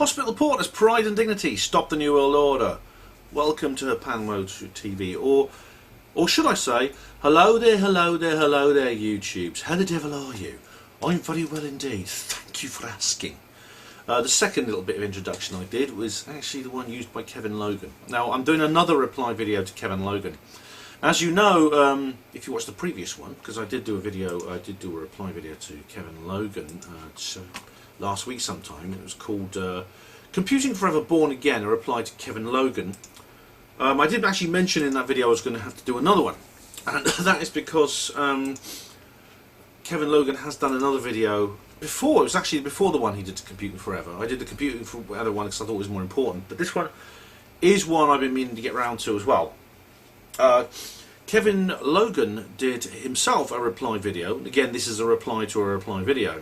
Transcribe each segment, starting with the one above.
Hospital Porters, Pride and Dignity, Stop the New World Order. Welcome to Panmode TV, or should I say, hello there, hello there, hello there, YouTubes. How the devil are you? I'm very well indeed. Thank you for asking. The second little bit of introduction I did was actually the one used by Kevin Logan. Now, I'm doing another reply video to Kevin Logan. As you know, if you watched the previous one, because I did do a reply video to Kevin Logan last week sometime. It was called Computing Forever Born Again, a reply to Kevin Logan. I did actually mention in that video I was going to have to do another one. And that is because Kevin Logan has done another video before. It was actually before the one he did to Computing Forever. I did the Computing Forever one because I thought it was more important. But this one is one I've been meaning to get round to as well. Kevin Logan did himself a reply video. Again, this is a reply to a reply video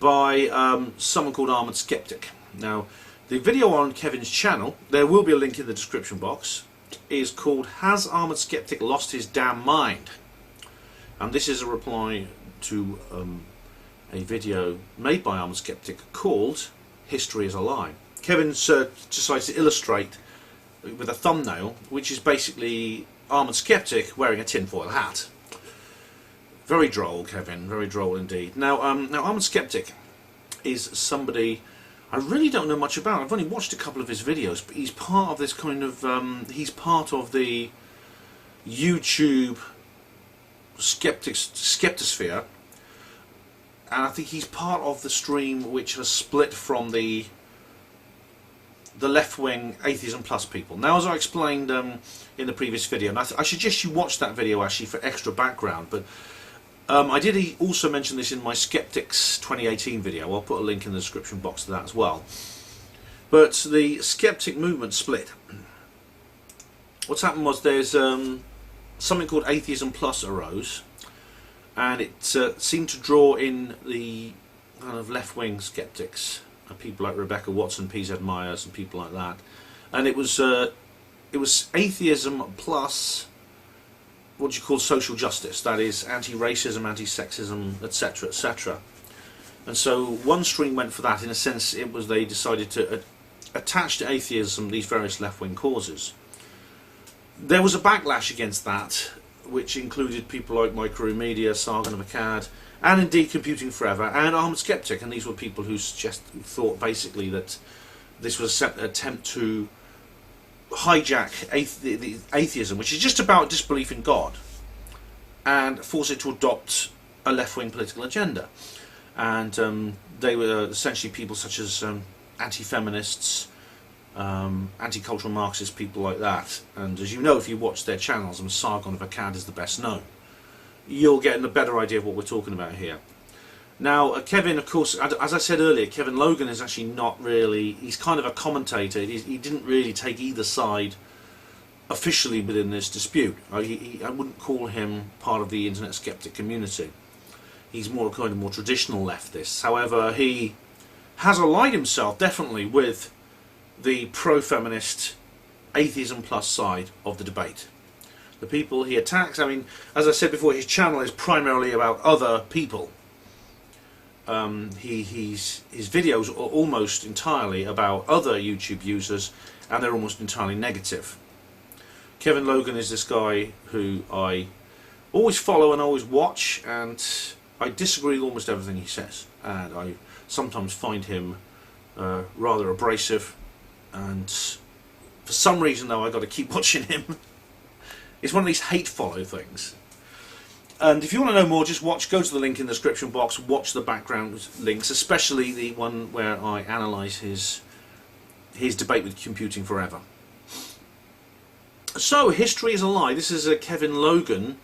by someone called Armored Skeptic. Now, the video on Kevin's channel, there will be a link in the description box, is called Has Armored Skeptic Lost His Damn Mind? And this is a reply to a video made by Armored Skeptic called History is a Lie. Kevin decides to illustrate with a thumbnail, which is basically Armored Skeptic wearing a tinfoil hat. Very droll, Kevin, very droll indeed. Now Armored Skeptic is somebody I really don't know much about. I've only watched a couple of his videos, but he's part of this kind of, he's part of the YouTube skeptosphere, and I think he's part of the stream which has split from the left-wing Atheism Plus people. Now, as I explained in the previous video, and I suggest you watch that video actually for extra background, but I did also mention this in my Skeptics 2018 video. I'll put a link in the description box to that as well. But the skeptic movement split. What's happened was there's something called Atheism Plus arose, and it seemed to draw in the kind of left-wing skeptics, people like Rebecca Watson, PZ Myers, and people like that. And it was atheism plus what you call social justice, that is anti-racism, anti-sexism, etc., etc. And so one stream went for that. In a sense, it was they decided to attach to atheism these various left-wing causes. There was a backlash against that, which included people like Micromedia, Sargon of Akkad, and indeed Computing Forever, and Armored Skeptic, and these were people who thought basically that this was an attempt to hijack atheism, which is just about disbelief in God, and force it to adopt a left-wing political agenda. And they were essentially people such as anti-feminists, anti-cultural Marxist, people like that. And as you know, if you watch their channels, and Sargon of Akkad is the best known, you'll get a better idea of what we're talking about here. Now, Kevin, of course, as I said earlier, Kevin Logan is actually not really, he's kind of a commentator. He didn't really take either side officially within this dispute. I wouldn't call him part of the internet skeptic community. He's more kind of more traditional leftist. However, he has allied himself definitely with the pro-feminist Atheism Plus side of the debate. The people he attacks, I mean, as I said before, his channel is primarily about other people. His videos are almost entirely about other YouTube users, and they're almost entirely negative. Kevin Logan is this guy who I always follow and always watch, and I disagree with almost everything he says, and I sometimes find him rather abrasive, and for some reason though I've got to keep watching him. It's one of these hate follow things. And if you want to know more, just go to the link in the description box, watch the background links, especially the one where I analyse his debate with Computing Forever. So, History is a Lie. This is Kevin Logan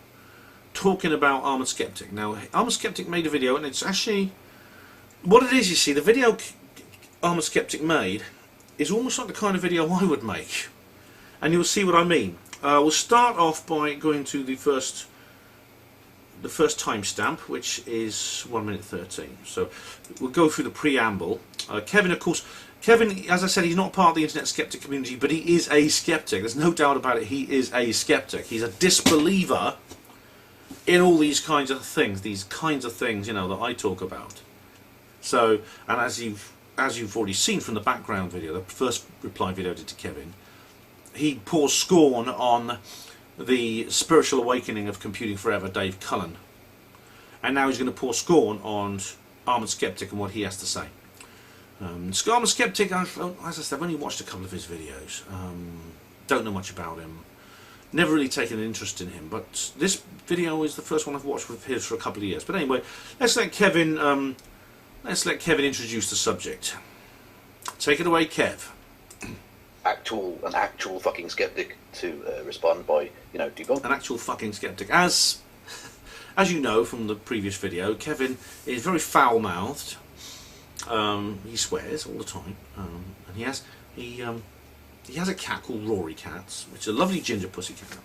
talking about Armored Skeptic. Now, Armored Skeptic made a video, and it's actually, what it is, you see, the video Armored Skeptic made is almost like the kind of video I would make. And you'll see what I mean. We'll start off by going to the first timestamp, which is 1 minute 13. So we'll go through the preamble. Kevin, of course, as I said, he's not part of the internet skeptic community, but he is a skeptic. There's no doubt about it. He is a skeptic. He's a disbeliever in all these kinds of things, you know, that I talk about. So, and as you've as you've already seen from the background video, the first reply video I did to Kevin, he pours scorn on the spiritual awakening of Computing Forever, Dave Cullen. And now he's going to pour scorn on Armoured Skeptic and what he has to say. Armoured Skeptic, as I said, I've only watched a couple of his videos. Don't know much about him. Never really taken an interest in him. But this video is the first one I've watched with his for a couple of years. But anyway, let's let Kevin introduce the subject. Take it away, Kev. An actual fucking skeptic to respond by, debunk. An actual fucking skeptic. As you know from the previous video, Kevin is very foul-mouthed. He swears all the time, and he has a cat called Rory Cats, which is a lovely ginger pussy cat.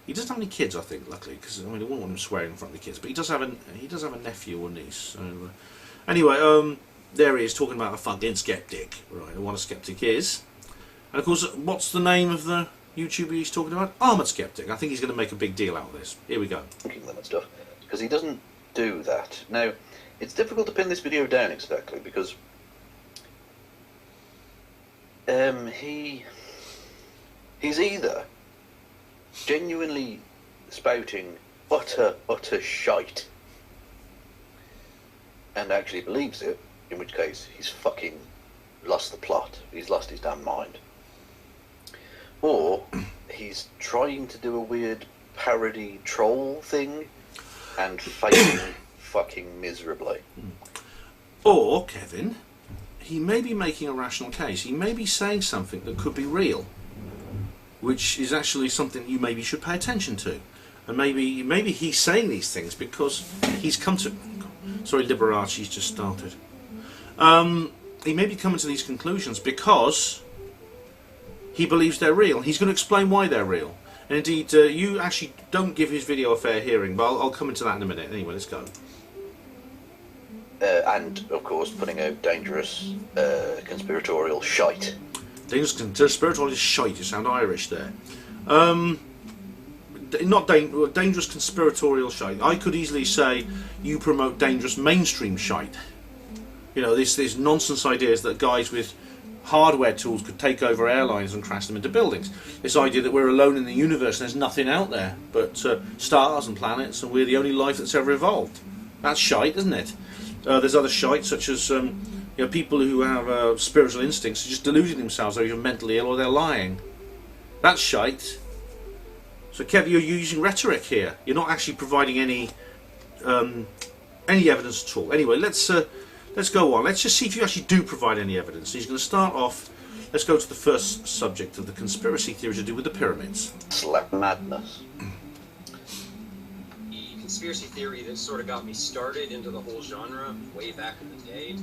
He doesn't have any kids, I think, luckily, because they wouldn't want him swearing in front of the kids. But he does have a nephew or niece. So, anyway, there he is talking about a fucking skeptic, right? And what a skeptic is. And of course, what's the name of the YouTuber he's talking about? Armoured Skeptic. I think he's going to make a big deal out of this. Here we go. Them and stuff, because he doesn't do that. Now, it's difficult to pin this video down exactly because he's either genuinely spouting utter shite and actually believes it, in which case he's fucking lost the plot. He's lost his damn mind. Or he's trying to do a weird parody troll thing and failing fucking miserably. Or, Kevin, he may be making a rational case. He may be saying something that could be real, which is actually something you maybe should pay attention to. And maybe he's saying these things because he's come to... Sorry, Liberace's just started. He may be coming to these conclusions because he believes they're real. He's going to explain why they're real. And indeed, you actually don't give his video a fair hearing, but I'll come into that in a minute. Anyway, let's go. And, of course, putting out dangerous conspiratorial shite. Dangerous conspiratorial shite. You sound Irish there. Not dangerous conspiratorial shite. I could easily say you promote dangerous mainstream shite. These nonsense ideas that guys with hardware tools could take over airlines and crash them into buildings. This idea that we're alone in the universe and there's nothing out there but stars and planets and we're the only life that's ever evolved. That's shite, isn't it? There's other shite such as people who have spiritual instincts are just deluding themselves, they're either mentally ill or they're lying. That's shite. So Kev, you're using rhetoric here. You're not actually providing any evidence at all. Anyway, let's go on. Let's just see if you actually do provide any evidence. He's going to start off. Let's go to the first subject of the conspiracy theory to do with the pyramids. Slap madness. The conspiracy theory that sort of got me started into the whole genre way back in the day.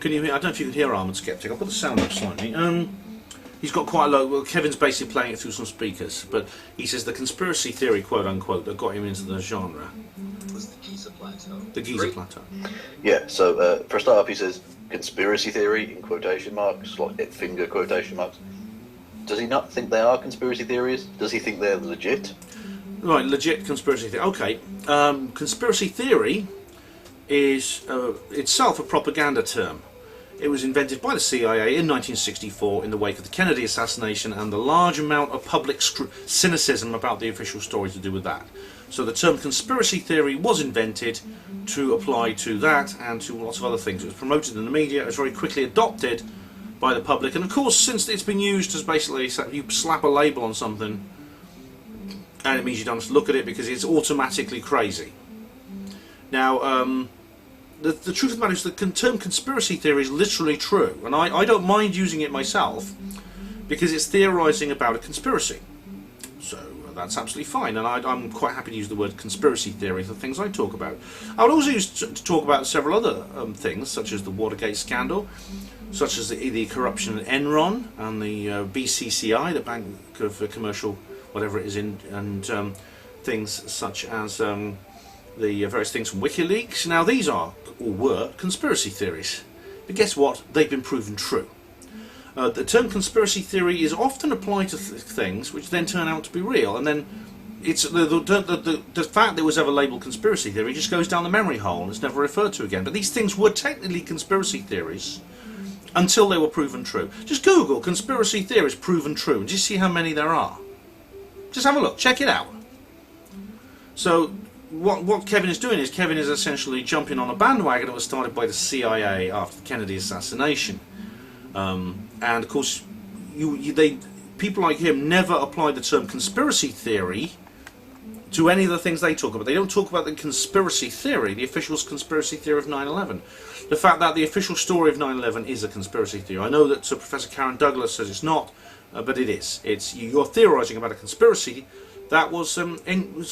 Can you hear? I don't know if you can hear Armoured Skeptic. I'll put the sound up slightly. He's got quite a low... Well, Kevin's basically playing it through some speakers, but he says the conspiracy theory, quote-unquote, that got him into the genre was the Giza Plateau. The Giza Plateau. Yeah, so for a start off he says conspiracy theory in quotation marks, like finger quotation marks. Does he not think they are conspiracy theories? Does he think they're legit? Right, legit conspiracy theory. Okay, conspiracy theory is itself a propaganda term. It was invented by the CIA in 1964 in the wake of the Kennedy assassination and the large amount of public cynicism about the official story to do with that. So the term conspiracy theory was invented to apply to that and to lots of other things. It was promoted in the media, it was very quickly adopted by the public, and of course since it's been used as basically you slap a label on something and it means you don't have to look at it because it's automatically crazy. Now, the truth of the matter is the term conspiracy theory is literally true, and I don't mind using it myself because it's theorising about a conspiracy. So that's absolutely fine, and I'm quite happy to use the word conspiracy theory for things I talk about. I would also use to talk about several other things, such as the Watergate scandal, such as the corruption at Enron and the BCCI, the Bank of Commercial, whatever it is, and things such as the various things from WikiLeaks. Now these are, or were, conspiracy theories. But guess what? They've been proven true. The term conspiracy theory is often applied to things which then turn out to be real, and then it's the fact that it was ever labelled conspiracy theory just goes down the memory hole and it's never referred to again. But these things were technically conspiracy theories until they were proven true. Just Google conspiracy theories proven true and just see how many there are. Just have a look, check it out. So what Kevin is doing is Kevin is essentially jumping on a bandwagon that was started by the CIA after the Kennedy assassination. And of course, people like him never apply the term conspiracy theory to any of the things they talk about. They don't talk about the conspiracy theory, the official conspiracy theory of 9/11. The fact that the official story of 9/11 is a conspiracy theory. I know that Professor Karen Douglas says it's not, but it is. You're theorising about a conspiracy that was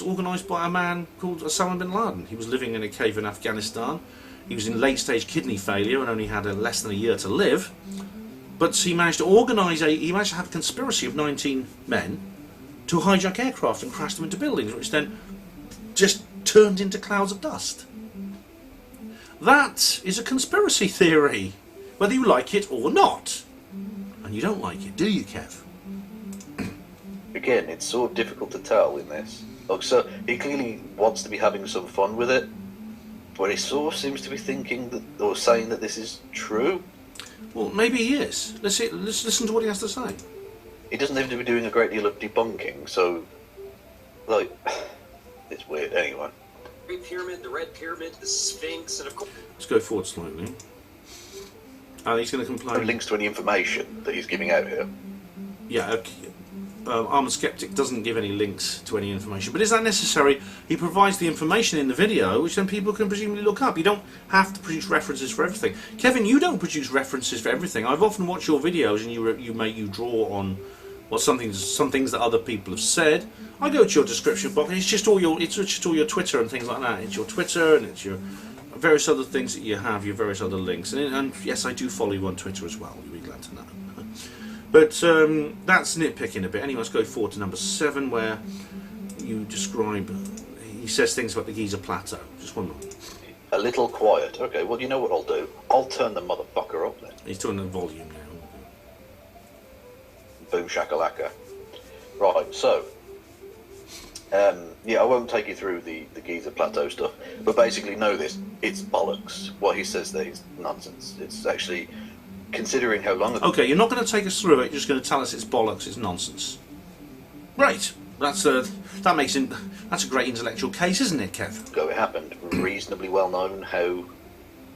organised by a man called Osama bin Laden. He was living in a cave in Afghanistan. He was in late-stage kidney failure and only had less than a year to live. But he managed to organise he managed to have a conspiracy of 19 men to hijack aircraft and crash them into buildings, which then just turned into clouds of dust. That is a conspiracy theory, whether you like it or not. And you don't like it, do you, Kev? Again, it's sort of difficult to tell in this. Like, so he clearly wants to be having some fun with it, but he sort of seems to be thinking that, or saying that this is true. Well, maybe he is. Let's listen to what he has to say. He doesn't seem to be doing a great deal of debunking, so, like, it's weird anyway. Great Pyramid, the Red Pyramid, the Sphinx, and of course... Let's go forward slightly. He's going to complain. No links to any information that he's giving out here. Yeah, okay. Armored Skeptic doesn't give any links to any information, but is that necessary? He provides the information in the video, which then people can presumably look up. You don't have to produce references for everything. Kevin, you don't produce references for everything. I've often watched your videos, and you draw on some things that other people have said. I go to your description box, and it's just all your Twitter and things like that. It's your Twitter, and it's your various other things that you have, your various other links. And yes, I do follow you on Twitter as well. You'll be glad to know. But that's nitpicking a bit. Anyway, let's go forward to number 7, where you describe... He says things about the Giza Plateau. Just one more. A little quiet. Okay, well, you know what I'll do? I'll turn the motherfucker up then. He's turning the volume now. Boom shakalaka. Right, so... yeah, I won't take you through the Giza Plateau stuff, but basically know this. It's bollocks. What he says there is nonsense. It's actually... Considering how long ago... Okay, you're not going to take us through it, you're just going to tell us it's bollocks, it's nonsense. Right, that's a great intellectual case, isn't it, Kev? Ago it happened. Reasonably well known how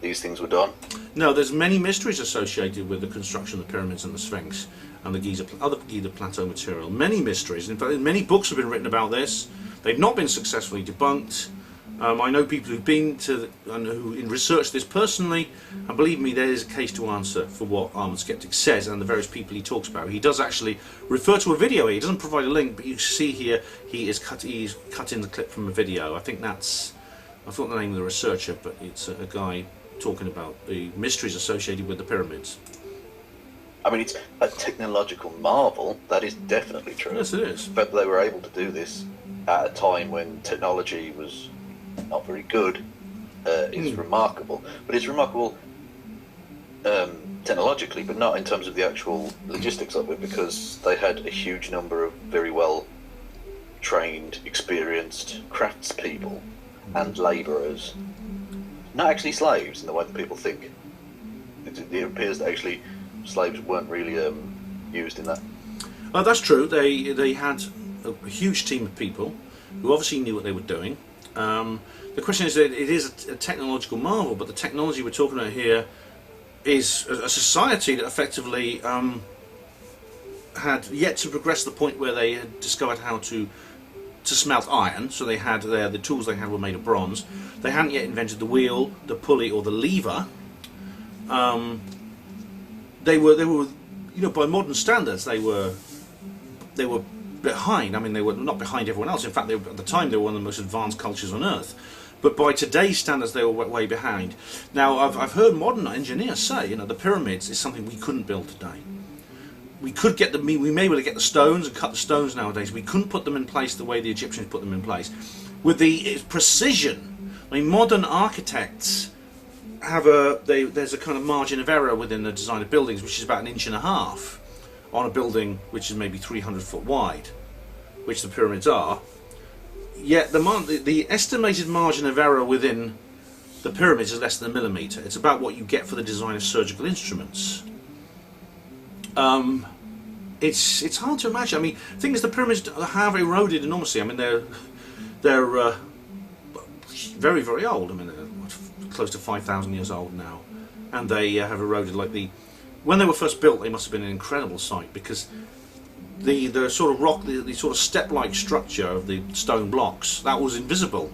these things were done. No, there's many mysteries associated with the construction of the pyramids and the Sphinx and the other Giza Plateau material. Many mysteries. In fact, many books have been written about this. They've not been successfully debunked. I know people who've been to and who researched this personally, and believe me, there is a case to answer for what Armored Skeptic says and the various people he talks about. He does actually refer to a video here. He doesn't provide a link, but you see here he's cut in the clip from a video. I forgot the name of the researcher, but it's a guy talking about the mysteries associated with the pyramids. I mean, it's a technological marvel. That is definitely true. Yes, it is. But they were able to do this at a time when technology was not very good. Is remarkable, but it's remarkable technologically, but not in terms of the actual logistics of it, because they had a huge number of very well trained, experienced craftspeople and labourers, not actually slaves in the way that people think. It appears that actually slaves weren't really used in that. That's true. They had a huge team of people who obviously knew what they were doing. The question is that it is a technological marvel, but the technology we're talking about here is a society that effectively had yet to progress to the point where they had discovered how to smelt iron. So they had the tools they had were made of bronze. They hadn't yet invented the wheel, the pulley, or the lever. They were, by modern standards, they were behind. I mean, they were not behind everyone else. In fact, at the time, they were one of the most advanced cultures on Earth. But by today's standards, they were way behind. Now, I've heard modern engineers say, the pyramids is something we couldn't build today. We may be able to get the stones and cut the stones nowadays. We couldn't put them in place the way the Egyptians put them in place. With the precision, I mean, modern architects have there's a kind of margin of error within the design of buildings, which is about 1.5 inches on a building which is maybe 300 foot wide, which the pyramids are. Yet the estimated margin of error within the pyramids is less than a millimetre. It's about what you get for the design of surgical instruments. It's hard to imagine. I mean, the thing is, the pyramids have eroded enormously. I mean, they're very, very old. I mean, they're close to 5,000 years old now, and they have eroded. Like when they were first built, they must have been an incredible sight, because the sort of rock, the sort of step-like structure of the stone blocks, that was invisible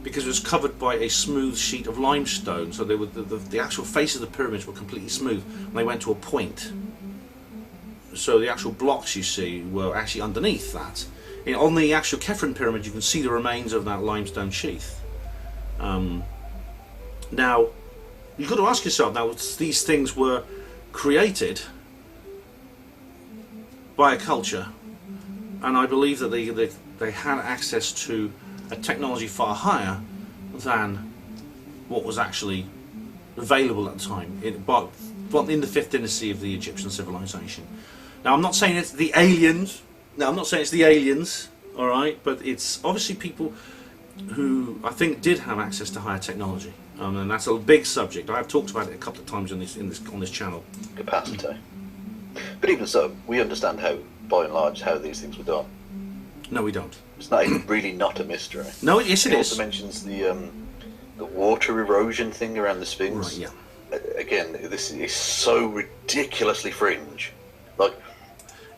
because it was covered by a smooth sheet of limestone. So they were, the actual face of the pyramids were completely smooth, and they went to a point. So the actual blocks you see were actually underneath that. On the actual Khafre pyramid, you can see the remains of that limestone sheath. Now, you've got to ask yourself, now, these things were created by a culture, and I believe that they had access to a technology far higher than what was actually available at the time, but in the 5th dynasty of the Egyptian civilization. Now, I'm not saying it's the aliens. No, I'm not saying it's the aliens, all right, but it's obviously people who I think did have access to higher technology, and that's a big subject. I've talked about it a couple of times on this channel. Capacity. But even so, we understand how, by and large, how these things were done. No, we don't. It's not really not a mystery. No, yes, it is. It also mentions the water erosion thing around the Sphinx. Right, yeah. Again, this is so ridiculously fringe. Like,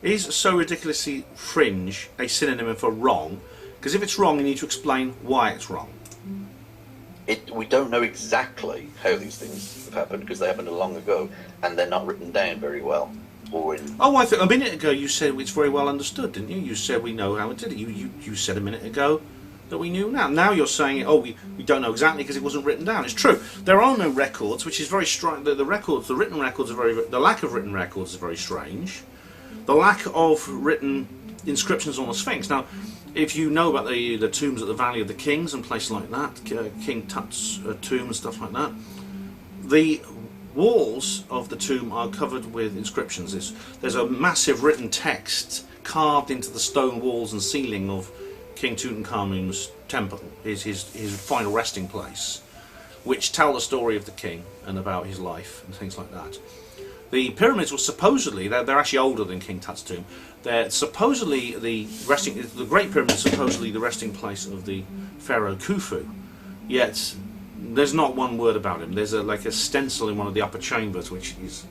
is so ridiculously fringe a synonym for wrong? Because if it's wrong, you need to explain why it's wrong. We don't know exactly how these things have happened, because they happened long ago, and they're not written down very well. Oh, I think a minute ago you said it's very well understood, didn't you? You said we know how it did it. You said a minute ago that we knew now. Now you're saying, oh, we don't know exactly because it wasn't written down. It's true. There are no records, which is very strange. The written records are the lack of written records is very strange. The lack of written inscriptions on the Sphinx. Now, if you know about the tombs at the Valley of the Kings and places like that, King Tut's tomb and stuff like that, the walls of the tomb are covered with inscriptions. There's a massive written text carved into the stone walls and ceiling of King Tutankhamun's temple, his final resting place, which tell the story of the king and about his life and things like that. The pyramids were supposedly, they're actually older than King Tut's tomb. They're supposedly the Great Pyramid is supposedly the resting place of the pharaoh Khufu. Yet there's not one word about him. There's like a stencil in one of the upper chambers, which is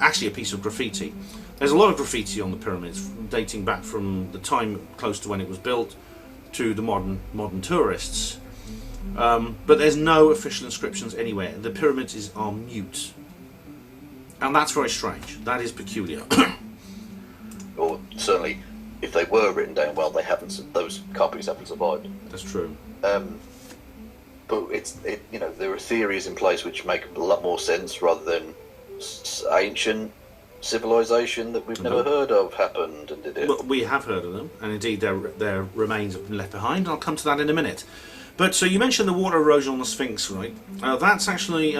actually a piece of graffiti. There's a lot of graffiti on the pyramids, dating back from the time close to when it was built to the modern tourists. But there's no official inscriptions anywhere. The pyramids are mute. And that's very strange. That is peculiar. Or certainly, if they were written down well, those copies haven't survived. That's true. But there are theories in place which make a lot more sense rather than ancient civilization that we've never heard of happened and did it. Well, we have heard of them, and indeed their remains have been left behind. I'll come to that in a minute. But so you mentioned the water erosion on the Sphinx, right? That's actually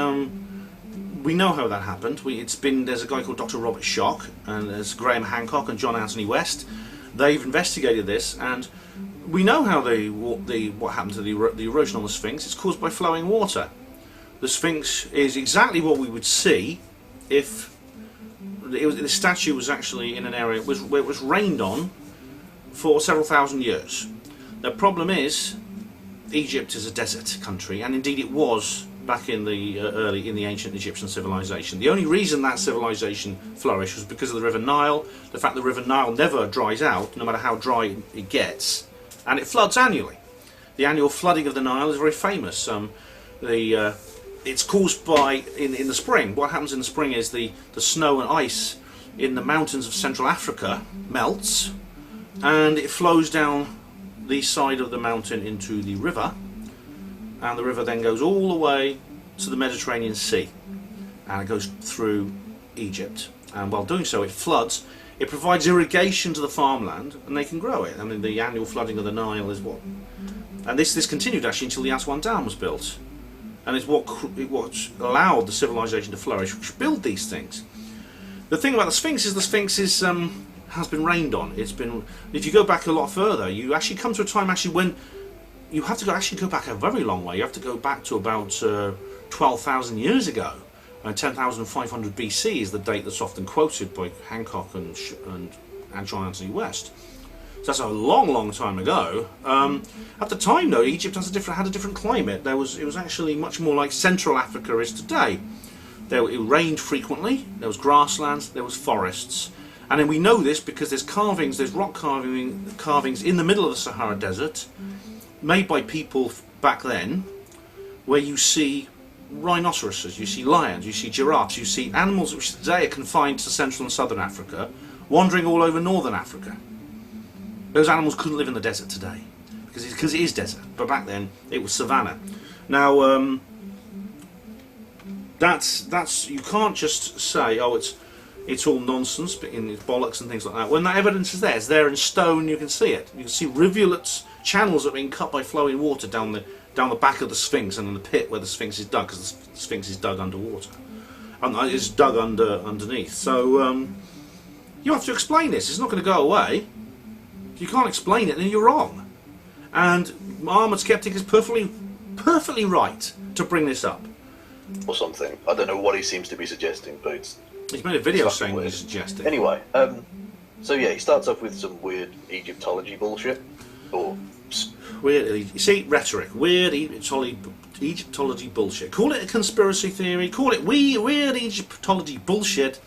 we know how that happened. There's a guy called Dr. Robert Schoch, and there's Graham Hancock and John Anthony West. They've investigated this, and we know how what happened to the erosion on the Sphinx. It's caused by flowing water. The Sphinx is exactly what we would see if the statue was actually in an area where it was rained on for several thousand years. The problem is, Egypt is a desert country, and indeed it was back in the ancient Egyptian civilization. The only reason that civilization flourished was because of the River Nile. The fact the River Nile never dries out, no matter how dry it gets, and it floods annually. The annual flooding of the Nile is very famous. It's caused by in the spring. What happens in the spring is the snow and ice in the mountains of Central Africa melts, and it flows down the side of the mountain into the river, and the river then goes all the way to the Mediterranean Sea, and it goes through Egypt. And while doing so, it floods. It provides irrigation to the farmland, and they can grow it. I mean, the annual flooding of the Nile is what, and this continued actually until the Aswan Dam was built, and it's what allowed the civilization to flourish, which built these things. The thing about the Sphinx is has been rained on. If you go back a lot further, you actually come to a time actually when you have to actually go back a very long way. You have to go back to about 12,000 years ago. 10,500 BC is the date that's often quoted by Hancock and John Anthony West. So that's a long, long time ago. At the time, though, Egypt had a different climate. It was actually much more like Central Africa is today. It rained frequently. There was grasslands. There was forests. And then we know this because there's rock carvings in the middle of the Sahara Desert, made by people back then, where you see rhinoceroses, you see lions, you see giraffes, you see animals which today are confined to Central and Southern Africa, wandering all over Northern Africa. Those animals couldn't live in the desert today, because it is desert, but back then it was savanna. Now, that's you can't just say, oh, it's all nonsense, but it's bollocks and things like that. When that evidence is there, it's there in stone. You can see it. You can see rivulets, channels that are being cut by flowing water down the back of the Sphinx and in the pit where the Sphinx is dug, because the Sphinx is dug underwater, and it's dug underneath. So you have to explain this. It's not going to go away. If you can't explain it, then you're wrong. And Armoured Skeptic is perfectly right to bring this up. Or something. I don't know what he seems to be suggesting, but he's made a video saying what he's suggesting. Anyway, so yeah, he starts off with some weird Egyptology bullshit. Or weird, you see, rhetoric. Weird Egyptology bullshit. Call it a conspiracy theory, call it weird Egyptology bullshit,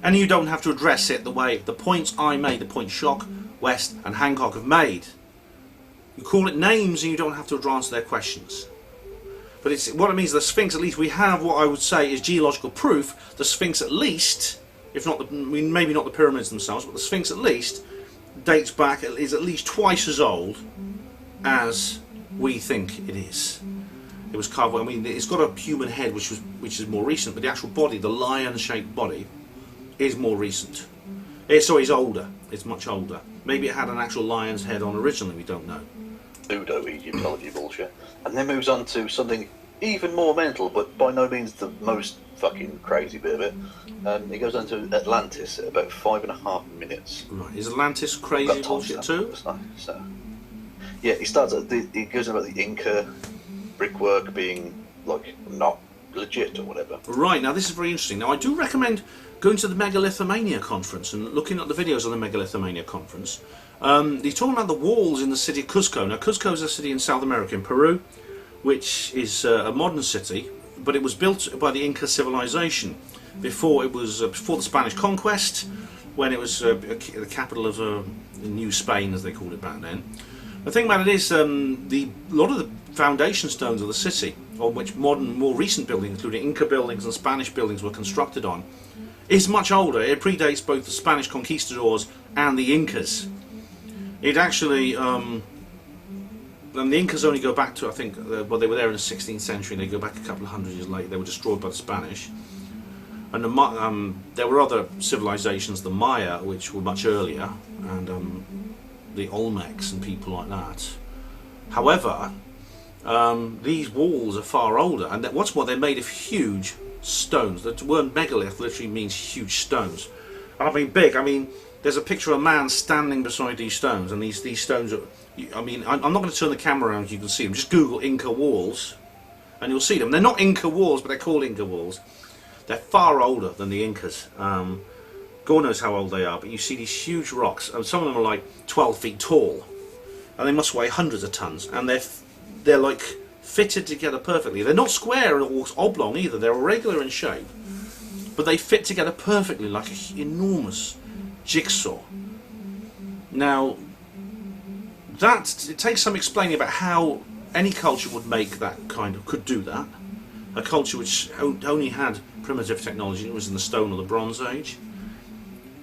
and you don't have to address it the way the points I made, the points Schock, West and Hancock have made. You call it names and you don't have to answer their questions. But it's what it means. The Sphinx, at least we have what I would say is geological proof. The Sphinx, at least, if not maybe not the pyramids themselves, but the Sphinx at least dates back, is at least twice as old as we think it is. It was carved. I mean, it's got a human head, which is more recent, but the actual body, the lion-shaped body, is more recent. It's older. It's much older. Maybe it had an actual lion's head on originally, we don't know. Pseudo-Egyptology bullshit. And then moves on to something even more mental, but by no means the most fucking crazy bit of it. It goes on to Atlantis at about 5.5 minutes. Right, is Atlantis crazy bullshit too? So, yeah, he starts at he goes on about the Inca brickwork being, like, not legit or whatever. Right, now this is very interesting. Now I do recommend going to the Megalithomania conference and looking at the videos of the Megalithomania conference. He's talking about the walls in the city of Cuzco. Now Cuzco is a city in South America, in Peru, which is a modern city, but it was built by the Inca civilization before the Spanish conquest, when it was the capital of New Spain, as they called it back then. The thing about it is, a lot of the foundation stones of the city, on which modern, more recent buildings, including Inca buildings and Spanish buildings, were constructed on, is much older. It predates both the Spanish conquistadors and the Incas. It actually, and the Incas only go back to, I think, well, they were there in the 16th century, and they go back a couple of hundred years later. They were destroyed by the Spanish. And there were other civilizations, the Maya, which were much earlier, and the Olmecs and people like that. However, these walls are far older, and what's more, they're made of huge stones. The word megalith literally means huge stones. And I mean big, I mean, there's a picture of a man standing beside these stones, and these stones are, I mean, I'm not going to turn the camera around so you can see them. Just Google Inca walls, and you'll see them. They're not Inca walls, but they're called Inca walls. They're far older than the Incas. God knows how old they are, but you see these huge rocks, and some of them are like 12 feet tall, and they must weigh hundreds of tons, and they're like fitted together perfectly. They're not square or oblong either, they're irregular in shape, but they fit together perfectly like an enormous jigsaw. Now, it takes some explaining about how any culture would make that could do that. A culture which only had primitive technology, it was in the Stone or the Bronze Age,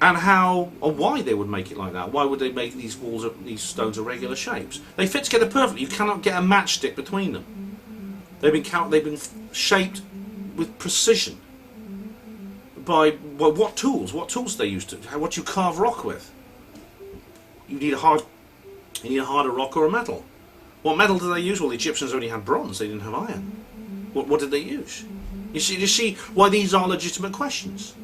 and how or why they would make it like that. Why would they make these walls, these stones, irregular shapes? They fit together perfectly. You cannot get a matchstick between them. They've been shaped with precision by what tools? What tools they used to? What do you carve rock with? You need a harder rock or a metal. What metal do they use? Well, the Egyptians only had bronze. They didn't have iron. What did they use? You see why these are legitimate questions.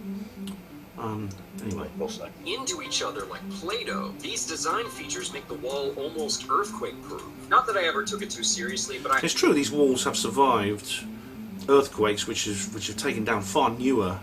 Anyway. We'll say. into each other like Play-Doh. These design features make the wall almost earthquake-proof. Not that I ever took it too seriously, but It's true, these walls have survived earthquakes which have taken down far newer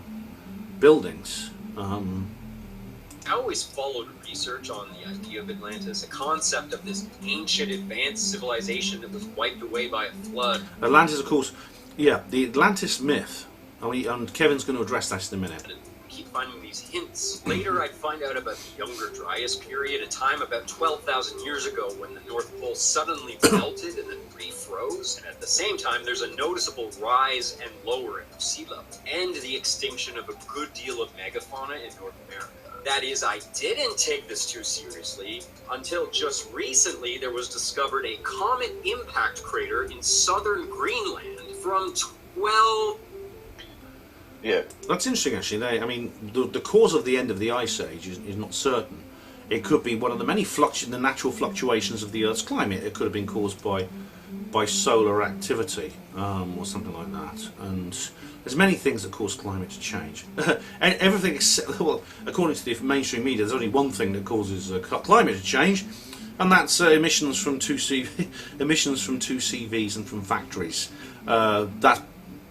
buildings. I always followed research on the idea of Atlantis, a concept of this ancient advanced civilization that was wiped away by a flood. Atlantis, of course, yeah, the Atlantis myth, and Kevin's going to address that in a minute. Keep finding these hints. Later, I'd find out about the Younger Dryas period, a time about 12,000 years ago when the North Pole suddenly melted and then refroze. And at the same time, there's a noticeable rise and lowering of sea level, and the extinction of a good deal of megafauna in North America. That is, I didn't take this too seriously until just recently there was discovered a comet impact crater in southern Greenland from 12... Yeah. That's interesting, actually. The cause of the end of the Ice Age is not certain. It could be one of the many the natural fluctuations of the Earth's climate. It could have been caused by solar activity or something like that. And there's many things that cause climate to change. And everything except, well, according to the mainstream media, there's only one thing that causes climate to change, and that's emissions from 2CVs and from factories. That's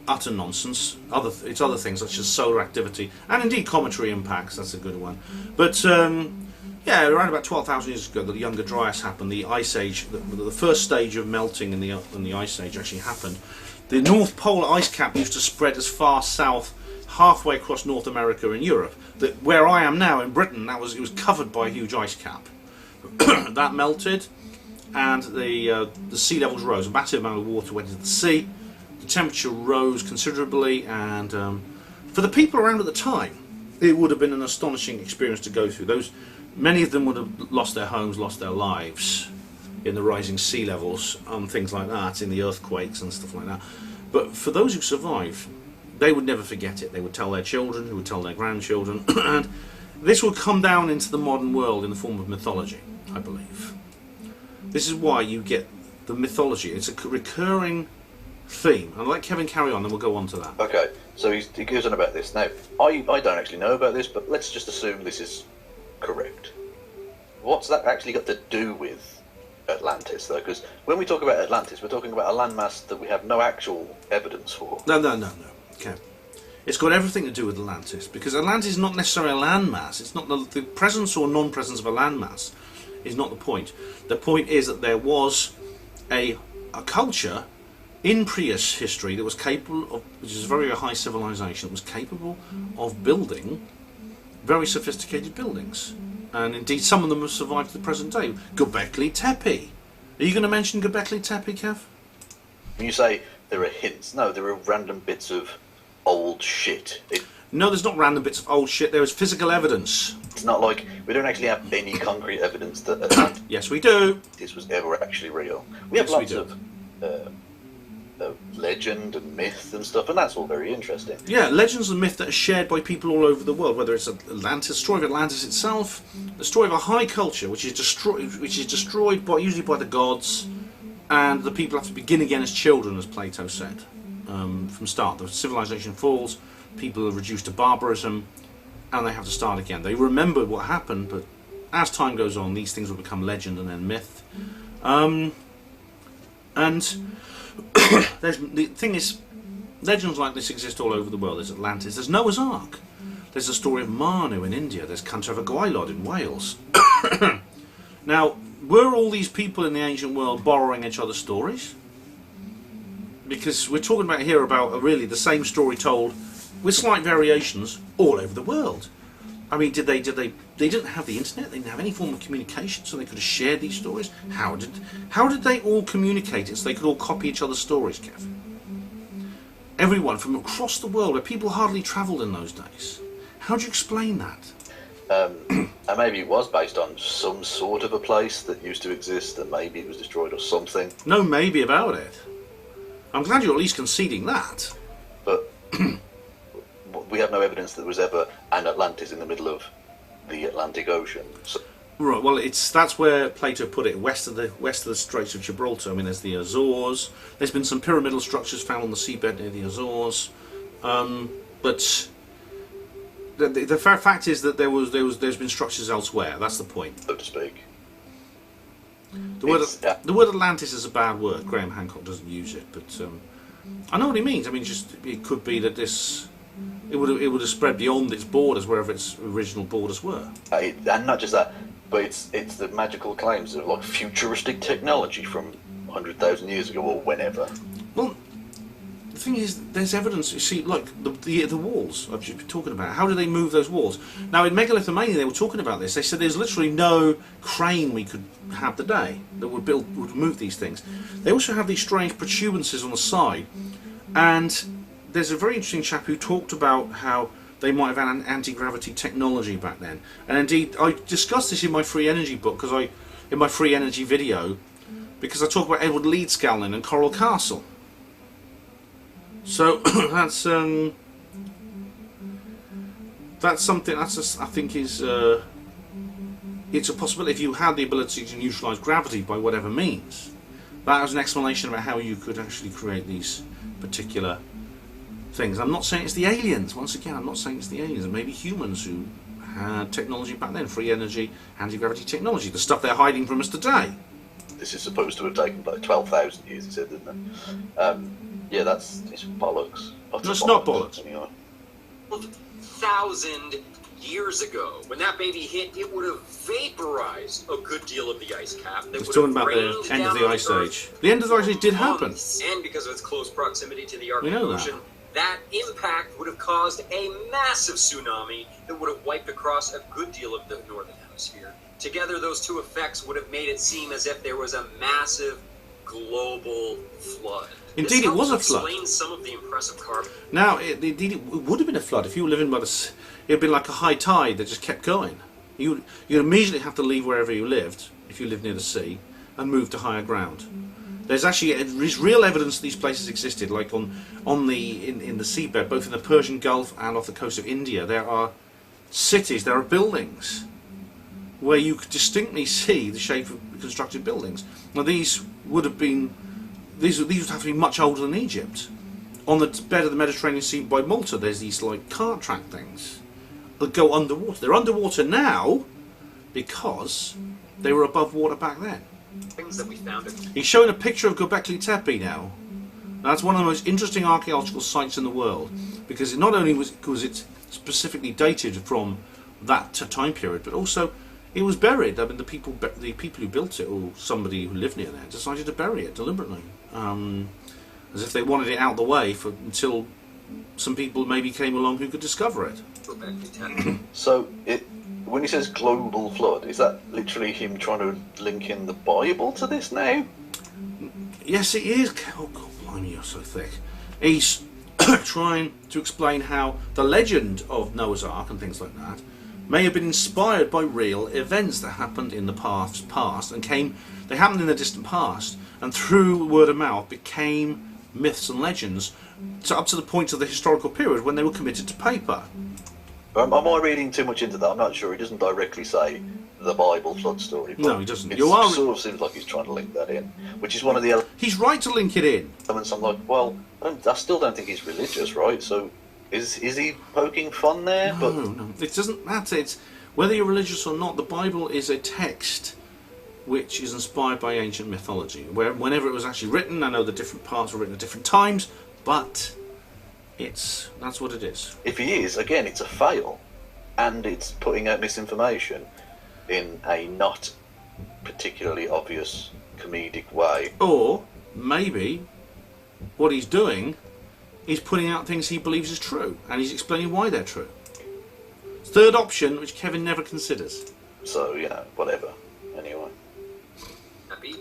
utter nonsense. It's other things such as solar activity and indeed cometary impacts. That's a good one. But yeah, around about 12,000 years ago, the Younger Dryas happened. The Ice Age, the first stage of melting in the Ice Age actually happened. The North Pole ice cap used to spread as far south, halfway across North America and Europe. That where I am now in Britain, it was covered by a huge ice cap. That melted, and the sea levels rose. A massive amount of water went into the sea. The temperature rose considerably, and for the people around at the time, it would have been an astonishing experience to go through. Many of them would have lost their homes, lost their lives in the rising sea levels, things like that, in the earthquakes and stuff like that. But for those who survived, they would never forget it. They would tell their children, who would tell their grandchildren, and this will come down into the modern world in the form of mythology, I believe. This is why you get the mythology. It's a recurring theme. I'll let Kevin carry on and we'll go on to that. Okay, so he goes on about this. Now, I don't actually know about this, but let's just assume this is correct. What's that actually got to do with Atlantis, though? Because when we talk about Atlantis, we're talking about a landmass that we have no actual evidence for. No. Okay. It's got everything to do with Atlantis, because Atlantis is not necessarily a landmass. It's not the presence or non-presence of a landmass is not the point. The point is that there was a culture in prehistory that was capable of, which is a very high civilization, that was capable of building very sophisticated buildings. And indeed some of them have survived to the present day. Göbekli Tepe. Are you going to mention Göbekli Tepe, Kev? When you say there are hints, no, there are random bits of old shit. No, there's not random bits of old shit. There is physical evidence. It's not like we don't actually have any concrete evidence that Atlantis Yes, we do. was ever actually real. We have Yes, we lots do. of legend and myth and stuff, and that's all very interesting. Yeah, legends and myth that are shared by people all over the world, whether it's Atlantis, the story of Atlantis itself, the story of a high culture which is destroyed by, usually by the gods, and the people have to begin again as children, as Plato said. From start, the civilization falls, people are reduced to barbarism, and they have to start again. They remember what happened, but as time goes on, these things will become legend and then myth. The thing is, legends like this exist all over the world. There's Atlantis, there's Noah's Ark, there's the story of Manu in India, there's Cantor of Gwaelod in Wales. Now, were all these people in the ancient world borrowing each other's stories? Because we're talking about here about really the same story told with slight variations all over the world. I mean, they didn't have the internet, they didn't have any form of communication, so they could have shared these stories. How did they all communicate it so they could all copy each other's stories, Kev? Everyone from across the world, where people hardly travelled in those days. How do you explain that? And maybe it was based on some sort of a place that used to exist, and maybe it was destroyed or something. No maybe about it. I'm glad you're at least conceding that. But we have no evidence that there was ever an Atlantis in the middle of the Atlantic Ocean. So, right. Well, that's where Plato put it, west of the Straits of Gibraltar. I mean, there's the Azores. There's been some pyramidal structures found on the seabed near the Azores, but the fact is that there's been structures elsewhere. That's the point. So to speak. The word Atlantis is a bad word. Graham Hancock doesn't use it, but I know what he means. I mean, just it could be that it would have spread beyond its borders, wherever its original borders were. And not just that, but it's the magical claims of like futuristic technology from 100,000 years ago or whenever. Well, the thing is, there's evidence. You see, like the walls I've just been talking about. How do they move those walls? Now, in Megalithomania, they were talking about this. They said there's literally no crane we could have today that would move these things. They also have these strange protuberances on the side, and there's a very interesting chap who talked about how they might have had an anti-gravity technology back then. And indeed, I discussed this in my free energy book, in my free energy video, because I talk about Edward Leedscalnin and Coral Castle. So that's something I think is it's a possibility. If you had the ability to neutralise gravity by whatever means, that was an explanation about how you could actually create these particular things. I'm not saying it's the aliens. Once again, I'm not saying it's the aliens. It may be humans who had technology back then, free energy, anti-gravity technology, the stuff they're hiding from us today. This is supposed to have taken like 12,000 years, he said, didn't it? Yeah, it's bollocks. It's not bollocks. Anyway. 1,000 years ago, when that baby hit, it would have vaporized a good deal of the ice cap. I was talking about the end of the Ice Age. The end of the Ice Age did happen. And because of its close proximity to the Arctic We know Ocean, that impact would have caused a massive tsunami that would have wiped across a good deal of the northern hemisphere. Together, those two effects would have made it seem as if there was a massive global flood. Indeed, it was a flood. Explains some of the impressive carbon. Now, indeed, it would have been a flood if you were living by the. It would been like a high tide that just kept going. You'd immediately have to leave wherever you lived, if you lived near the sea, and move to higher ground. There's actually real evidence these places existed, like in the seabed, both in the Persian Gulf and off the coast of India. There are cities, there are buildings where you could distinctly see the shape of constructed buildings. Now these would have to be much older than Egypt. On the bed of the Mediterranean Sea by Malta, there's these like cart track things that go underwater. They're underwater now because they were above water back then. Things that we found. He's showing a picture of Göbekli Tepe now. That's one of the most interesting archaeological sites in the world, because not only was it specifically dated from that time period, but also it was buried. I mean, the people who built it, or somebody who lived near there, decided to bury it deliberately, as if they wanted it out of the way until some people maybe came along who could discover it. So when he says global flood, is that literally him trying to link in the Bible to this now? Yes, it is. Oh God, blimey, you're so thick. He's trying to explain how the legend of Noah's Ark and things like that may have been inspired by real events that happened in the past and they happened in the distant past, and through word of mouth became myths and legends up to the point of the historical period when they were committed to paper. Am I reading too much into that? I'm not sure. He doesn't directly say the Bible flood story. But no, he doesn't. It sort of seems like he's trying to link that in, which is one of the He's right to link it in. elements. I'm like, well, I still don't think he's religious, right? So is he poking fun there? No. It doesn't matter. It's whether you're religious or not. The Bible is a text which is inspired by ancient mythology. Whenever it was actually written, I know the different parts were written at different times, but that's what it is. If he is, again, it's a fail, and it's putting out misinformation in a not particularly obvious comedic way. Or maybe what he's doing is putting out things he believes is true, and he's explaining why they're true. Third option, which Kevin never considers. So, whatever. Anyway.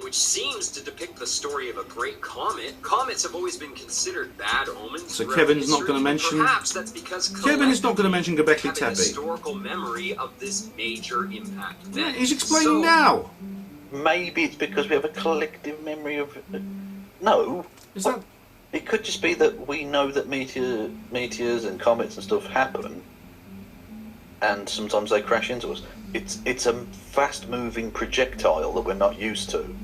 Which seems to depict the story of a great comet. Comets have always been considered bad omens. So Kevin's not going to mention. Perhaps that's because Kevin is not going to mention Göbekli Tepe. Historical memory of this major impact event. Yeah, he's explaining now. Maybe it's because we have a collective memory of. No. Is that? It could just be that we know that meteors and comets and stuff happen, and sometimes they crash into us. It's a fast-moving projectile that we're not used to.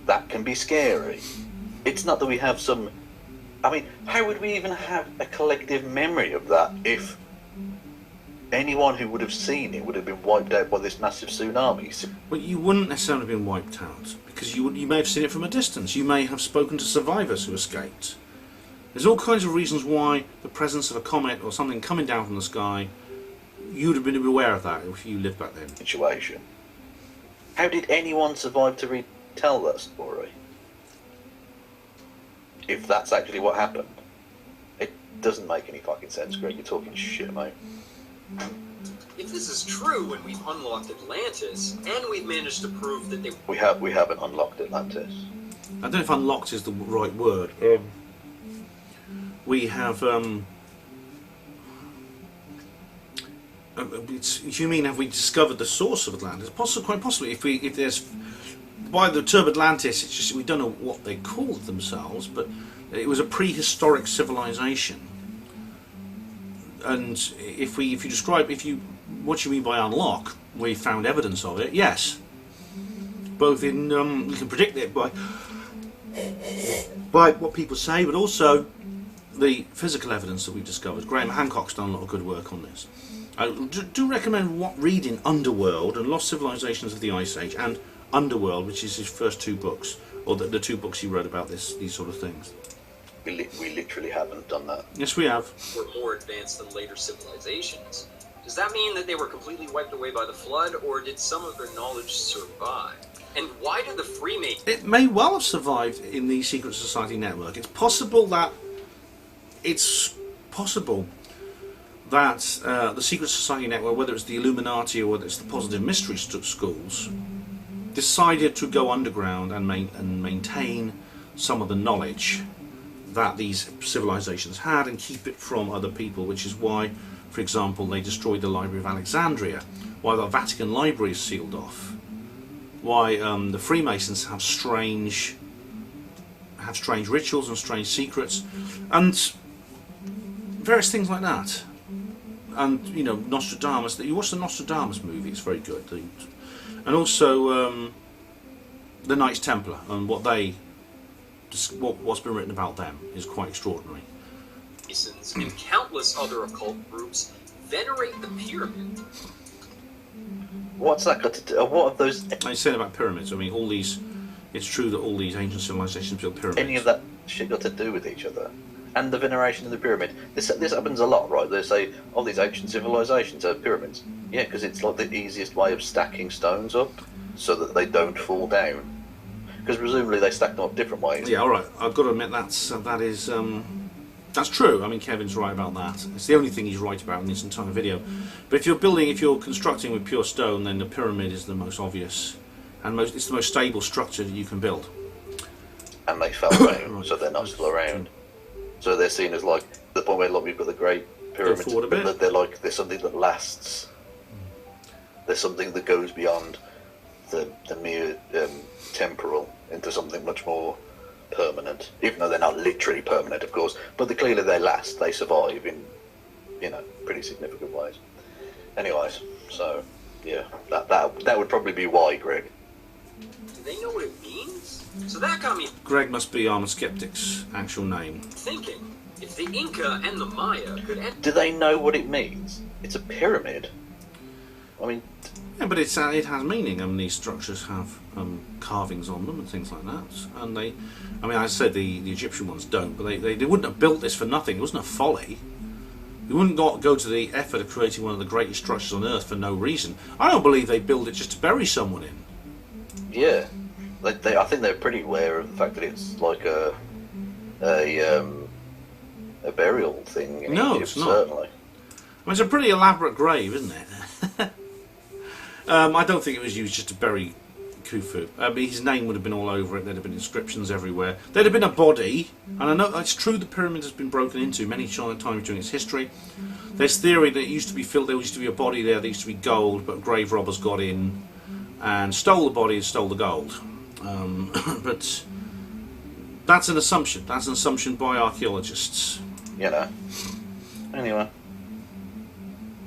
That can be scary. It's not that we have some... I mean, how would we even have a collective memory of that if anyone who would have seen it would have been wiped out by this massive tsunami. But you wouldn't necessarily have been wiped out, because you may have seen it from a distance. You may have spoken to survivors who escaped. There's all kinds of reasons why the presence of a comet or something coming down from the sky, you would have been aware of that if you lived back then. Situation. How did anyone survive to retell that story? If that's actually what happened. It doesn't make any fucking sense, Greg. You're talking shit, mate. If this is true, and we've unlocked Atlantis, and we've managed to prove that they... We haven't unlocked Atlantis. I don't know if unlocked is the right word. We have... you mean, have we discovered the source of Atlantis? Quite possibly. If there's... By the term Atlantis, it's just we don't know what they called themselves, but it was a prehistoric civilization. And what you mean by unlock, we found evidence of it. Yes, both in we can predict it by what people say, but also the physical evidence that we've discovered. Graham Hancock's done a lot of good work on this. I do recommend reading Underworld and Lost Civilizations of the Ice Age and Underworld, which is his first two books, or the two books he wrote about these sort of things. We literally haven't done that. Yes, we have. Were more advanced than later civilizations. Does that mean that they were completely wiped away by the flood, or did some of their knowledge survive? And why did the Freemasons... It may well have survived in the Secret Society network. It's possible that the Secret Society network, whether it's the Illuminati or whether it's the Positive Mystery schools, decided to go underground and maintain some of the knowledge that these civilizations had and keep it from other people, which is why, for example, they destroyed the Library of Alexandria, why the Vatican Library is sealed off, why the Freemasons have strange rituals and strange secrets, and various things like that. And you know, Nostradamus. You watch the Nostradamus movie; it's very good. And also the Knights Templar and what's been written about them is quite extraordinary. Masons and countless other occult groups venerate the pyramid. What's that got to do? What are those? I said about pyramids. I mean, all these. It's true that all these ancient civilizations built pyramids. Any of that shit got to do with each other? And the veneration of the pyramid. This happens a lot, right? They say, "Oh, these ancient civilizations are pyramids." Yeah, because it's like the easiest way of stacking stones up so that they don't fall down. Because presumably they stack them up different ways. Yeah, all right. I've got to admit that's true. I mean, Kevin's right about that. It's the only thing he's right about in this entire video. But if you're constructing with pure stone, then the pyramid is the most obvious and it's the most stable structure that you can build. And they fell down, Right. so they're not still around. So they're seen as like the point where we've got the Great Pyramids, forward a bit. but they're something that lasts. There's something that goes beyond the mere temporal into something much more permanent. Even though they're not literally permanent, of course, but clearly they last. They survive in, pretty significant ways. Anyways, so yeah, that would probably be why, Greg. Do they know what it means? So that got me Greg must be Armour Skeptic's actual name. thinking. If the Inca and the Maya could end... Do they know what it means? It's a pyramid. I mean, Yeah, but it has meaning. I mean, these structures have carvings on them and things like that. And I said the Egyptian ones don't, but they wouldn't have built this for nothing. It wasn't a folly. You wouldn't go to the effort of creating one of the greatest structures on Earth for no reason. I don't believe they build it just to bury someone in. yeah, I think they're pretty aware of the fact that it's like a burial thing in No, Egypt, it's not. certainly. I mean, it's a pretty elaborate grave, isn't it? I don't think it was used just to bury Khufu. His name would have been all over it. There'd have been inscriptions everywhere. There'd have been a body, and I know it's true the pyramid has been broken into many times during its history. There's theory that it used to be filled. There used to be a body there. There used to be gold, but grave robbers got in and stole the body and stole the gold. But that's an assumption. That's an assumption by archaeologists. Anyway.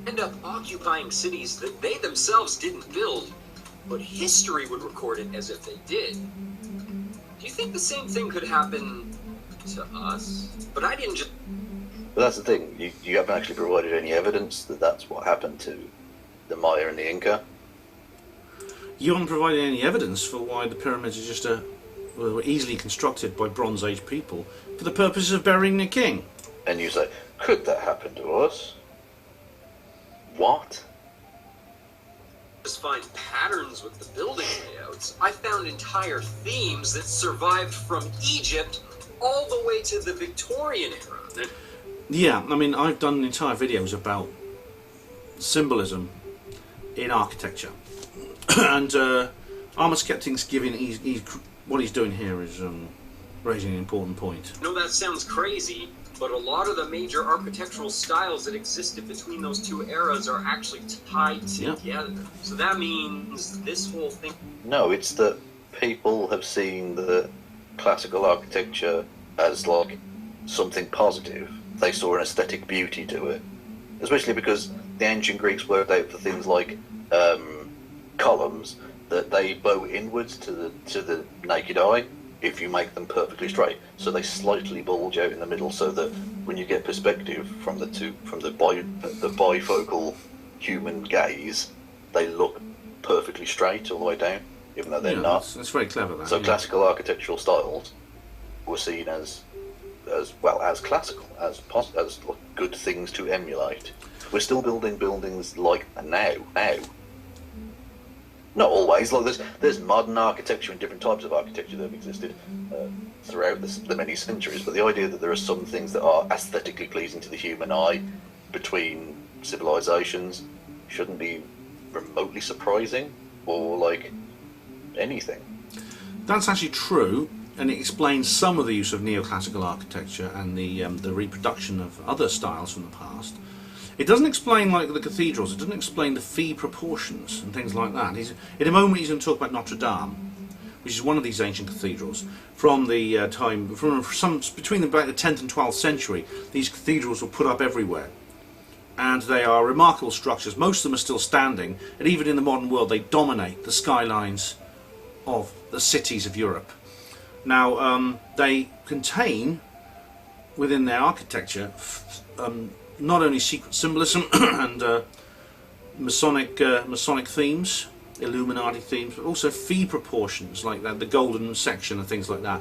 end up occupying cities that they themselves didn't build, but history would record it as if they did. Do you think the same thing could happen to us? But I didn't just... But that's the thing, you haven't actually provided any evidence that that's what happened to the Maya and the Inca. You haven't provided any evidence for why the pyramids are just were easily constructed by Bronze Age people for the purpose of burying the king. And you say, could that happen to us? What? Just find patterns with the building layouts. I found entire themes that survived from Egypt all the way to the Victorian era. Yeah, I mean, I've done entire videos about symbolism in architecture. And Armour Skeptic's giving, what he's doing here is raising an important point. I know that sounds crazy, but a lot of the major architectural styles that existed between those two eras are actually tied together. Yeah. So that means this whole thing... No, it's that people have seen the classical architecture as like something positive. They saw an aesthetic beauty to it, especially because the ancient Greeks worked out for things like columns that they bow inwards to the naked eye if you make them perfectly straight. So they slightly bulge out in the middle, so that when you get perspective from the bifocal human gaze, they look perfectly straight all the way down, even though they're not. That's very clever. That, so classical architectural styles were seen as classical, as good things to emulate. We're still building buildings like that now. Not always. Like there's modern architecture and different types of architecture that have existed throughout the many centuries. But the idea that there are some things that are aesthetically pleasing to the human eye between civilizations shouldn't be remotely surprising or like anything. That's actually true, and it explains some of the use of neoclassical architecture and the reproduction of other styles from the past. It doesn't explain, like, the cathedrals. It doesn't explain the fee proportions and things like that. In a moment he's going to talk about Notre Dame, which is one of these ancient cathedrals from the between about the 10th and 12th century. These cathedrals were put up everywhere, and they are remarkable structures. Most of them are still standing, and even in the modern world they dominate the skylines of the cities of Europe. Now they contain within their architecture not only secret symbolism and Masonic themes, Illuminati themes, but also fee proportions like that, the golden section and things like that,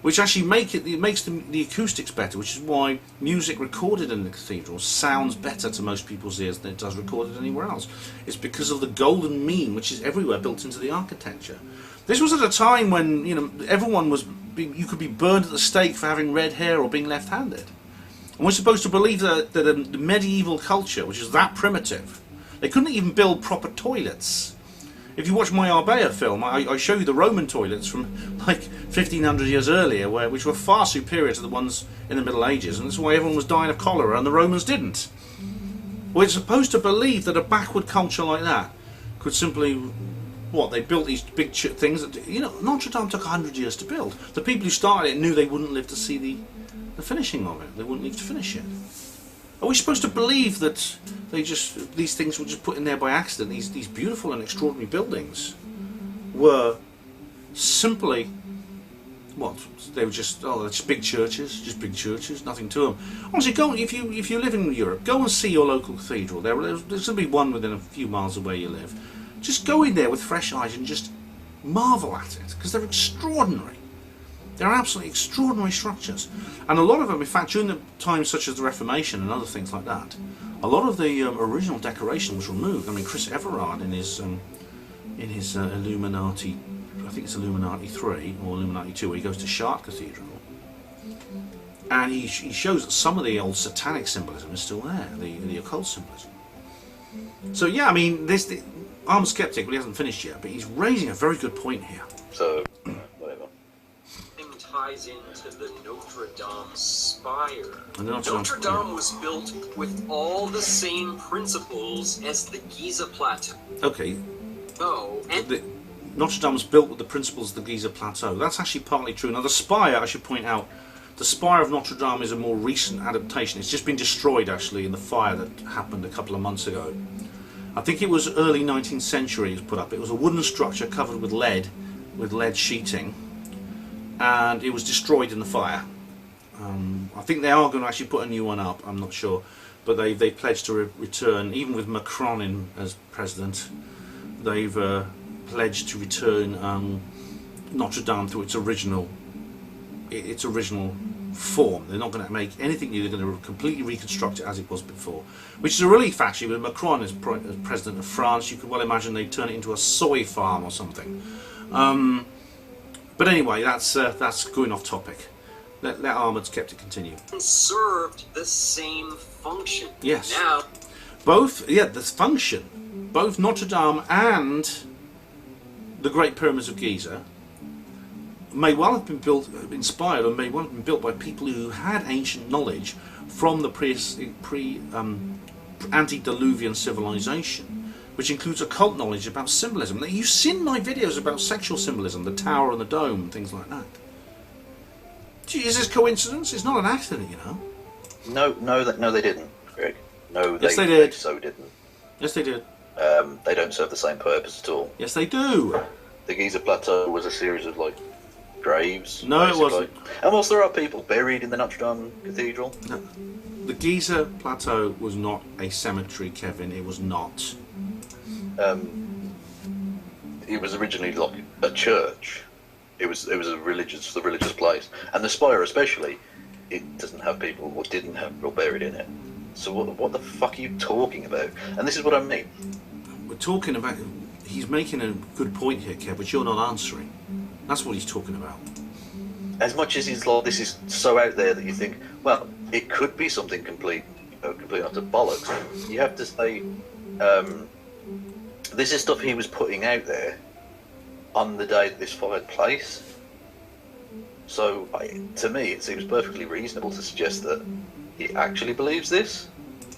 which actually makes the acoustics better, which is why music recorded in the cathedrals sounds better to most people's ears than it does recorded anywhere else. It's because of the golden mean, which is everywhere built into the architecture. This was at a time when everyone you could be burned at the stake for having red hair or being left-handed. And we're supposed to believe that the medieval culture, which is that primitive, they couldn't even build proper toilets. If you watch my Arbea film, I show you the Roman toilets from like 1500 years earlier, which were far superior to the ones in the Middle Ages, and that's why everyone was dying of cholera and the Romans didn't. We're supposed to believe that a backward culture like that could simply... they built these big things that, Notre Dame took 100 years to build. The people who started it knew they wouldn't live to see the finishing of it. They wouldn't live to finish it. Are we supposed to believe that these things were just put in there by accident? These beautiful and extraordinary buildings were simply they were just big churches, nothing to them. Honestly, if you live in Europe, go and see your local cathedral. There's going to be one within a few miles of where you live. Just go in there with fresh eyes and just marvel at it, because they're extraordinary. They're absolutely extraordinary structures. And a lot of them, in fact, during the times such as the Reformation and other things like that, a lot of the original decoration was removed. I mean, Chris Everard in his Illuminati, I think it's Illuminati 3 or Illuminati 2, where he goes to Chartres Cathedral, and he shows that some of the old satanic symbolism is still there, the occult symbolism. So yeah, I mean, I'm a skeptic, but he hasn't finished yet, but he's raising a very good point here. So, whatever. Ties into the Notre Dame spire. Notre Dame was built with all the same principles as the Giza Plateau. Okay. Notre Dame was built with the principles of the Giza Plateau. That's actually partly true. Now the spire, I should point out, the spire of Notre Dame is a more recent adaptation. It's just been destroyed actually in the fire that happened a couple of months ago. I think it was early 19th century it was put up. It was a wooden structure covered with lead sheeting, and it was destroyed in the fire. I think they are going to actually put a new one up. I'm not sure, but they pledged to return, even with Macron in as president. They've pledged to return Notre Dame to its original form. They're not going to make anything new. They're going to completely reconstruct it as it was before, which is a relief actually. With Macron as president of France, you could well imagine they'd turn it into a soy farm or something. But anyway, that's going off topic. Let Armoured Skeptic continue. Served the same function. Yes. Now, the function, both Notre Dame and the Great Pyramids of Giza may well have been inspired, or may well have been built by people who had ancient knowledge from the antediluvian civilization, which includes occult knowledge about symbolism. Now, you've seen my videos about sexual symbolism, the tower and the dome, and things like that. Gee, is this coincidence? It's not an accident, you know. No, they didn't, Greg. No, yes, they did. They so didn't. Yes, they did. They don't serve the same purpose at all. Yes, they do. The Giza Plateau was a series of graves. No, basically. it wasn't. And whilst there are people buried in the Notre Dame Cathedral. No. The Giza Plateau was not a cemetery, Kevin. It was not. It was originally a church. It was a religious place, and the spire especially, it doesn't have people, or didn't have people buried in it. So what the fuck are you talking about? And this is what I mean. We're talking about. He's making a good point here, Kev, which you're not answering. That's what he's talking about. As much as this is so out there that you think, well, it could be something complete utter bollocks. You have to say, this is stuff he was putting out there on the day that this fired place. So, to me, it seems perfectly reasonable to suggest that he actually believes this.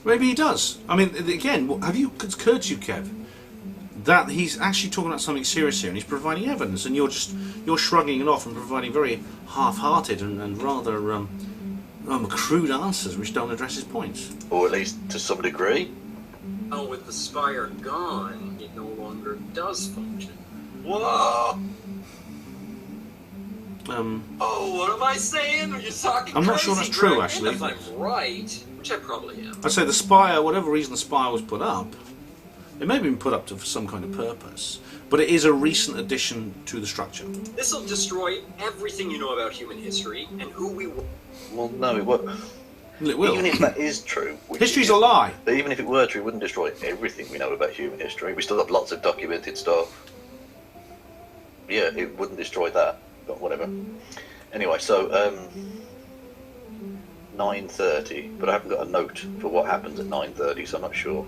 Maybe he does. I mean, again, have you occurred to you, Kev, that he's actually talking about something serious here, and he's providing evidence, and you're shrugging it off and providing very half-hearted and rather crude answers which don't address his points. Or at least to some degree. oh, with the spire gone, it no longer does function. Whoa! Oh, what am I saying? You're talking I'm not crazy, sure that's true, Greg. actually. If I'm right, which I probably am. I'd say the spire, whatever reason the spire was put up, it may have been put up for some kind of purpose, but it is a recent addition to the structure. This will destroy everything you know about human history and who we were. Well, no, it won't. It will. Even if that is true. History's a lie. But even if it were true, it wouldn't destroy everything we know about human history. We still have lots of documented stuff. Yeah, it wouldn't destroy that, but whatever. Anyway, so 9:30, but I haven't got a note for what happens at 9:30, so I'm not sure.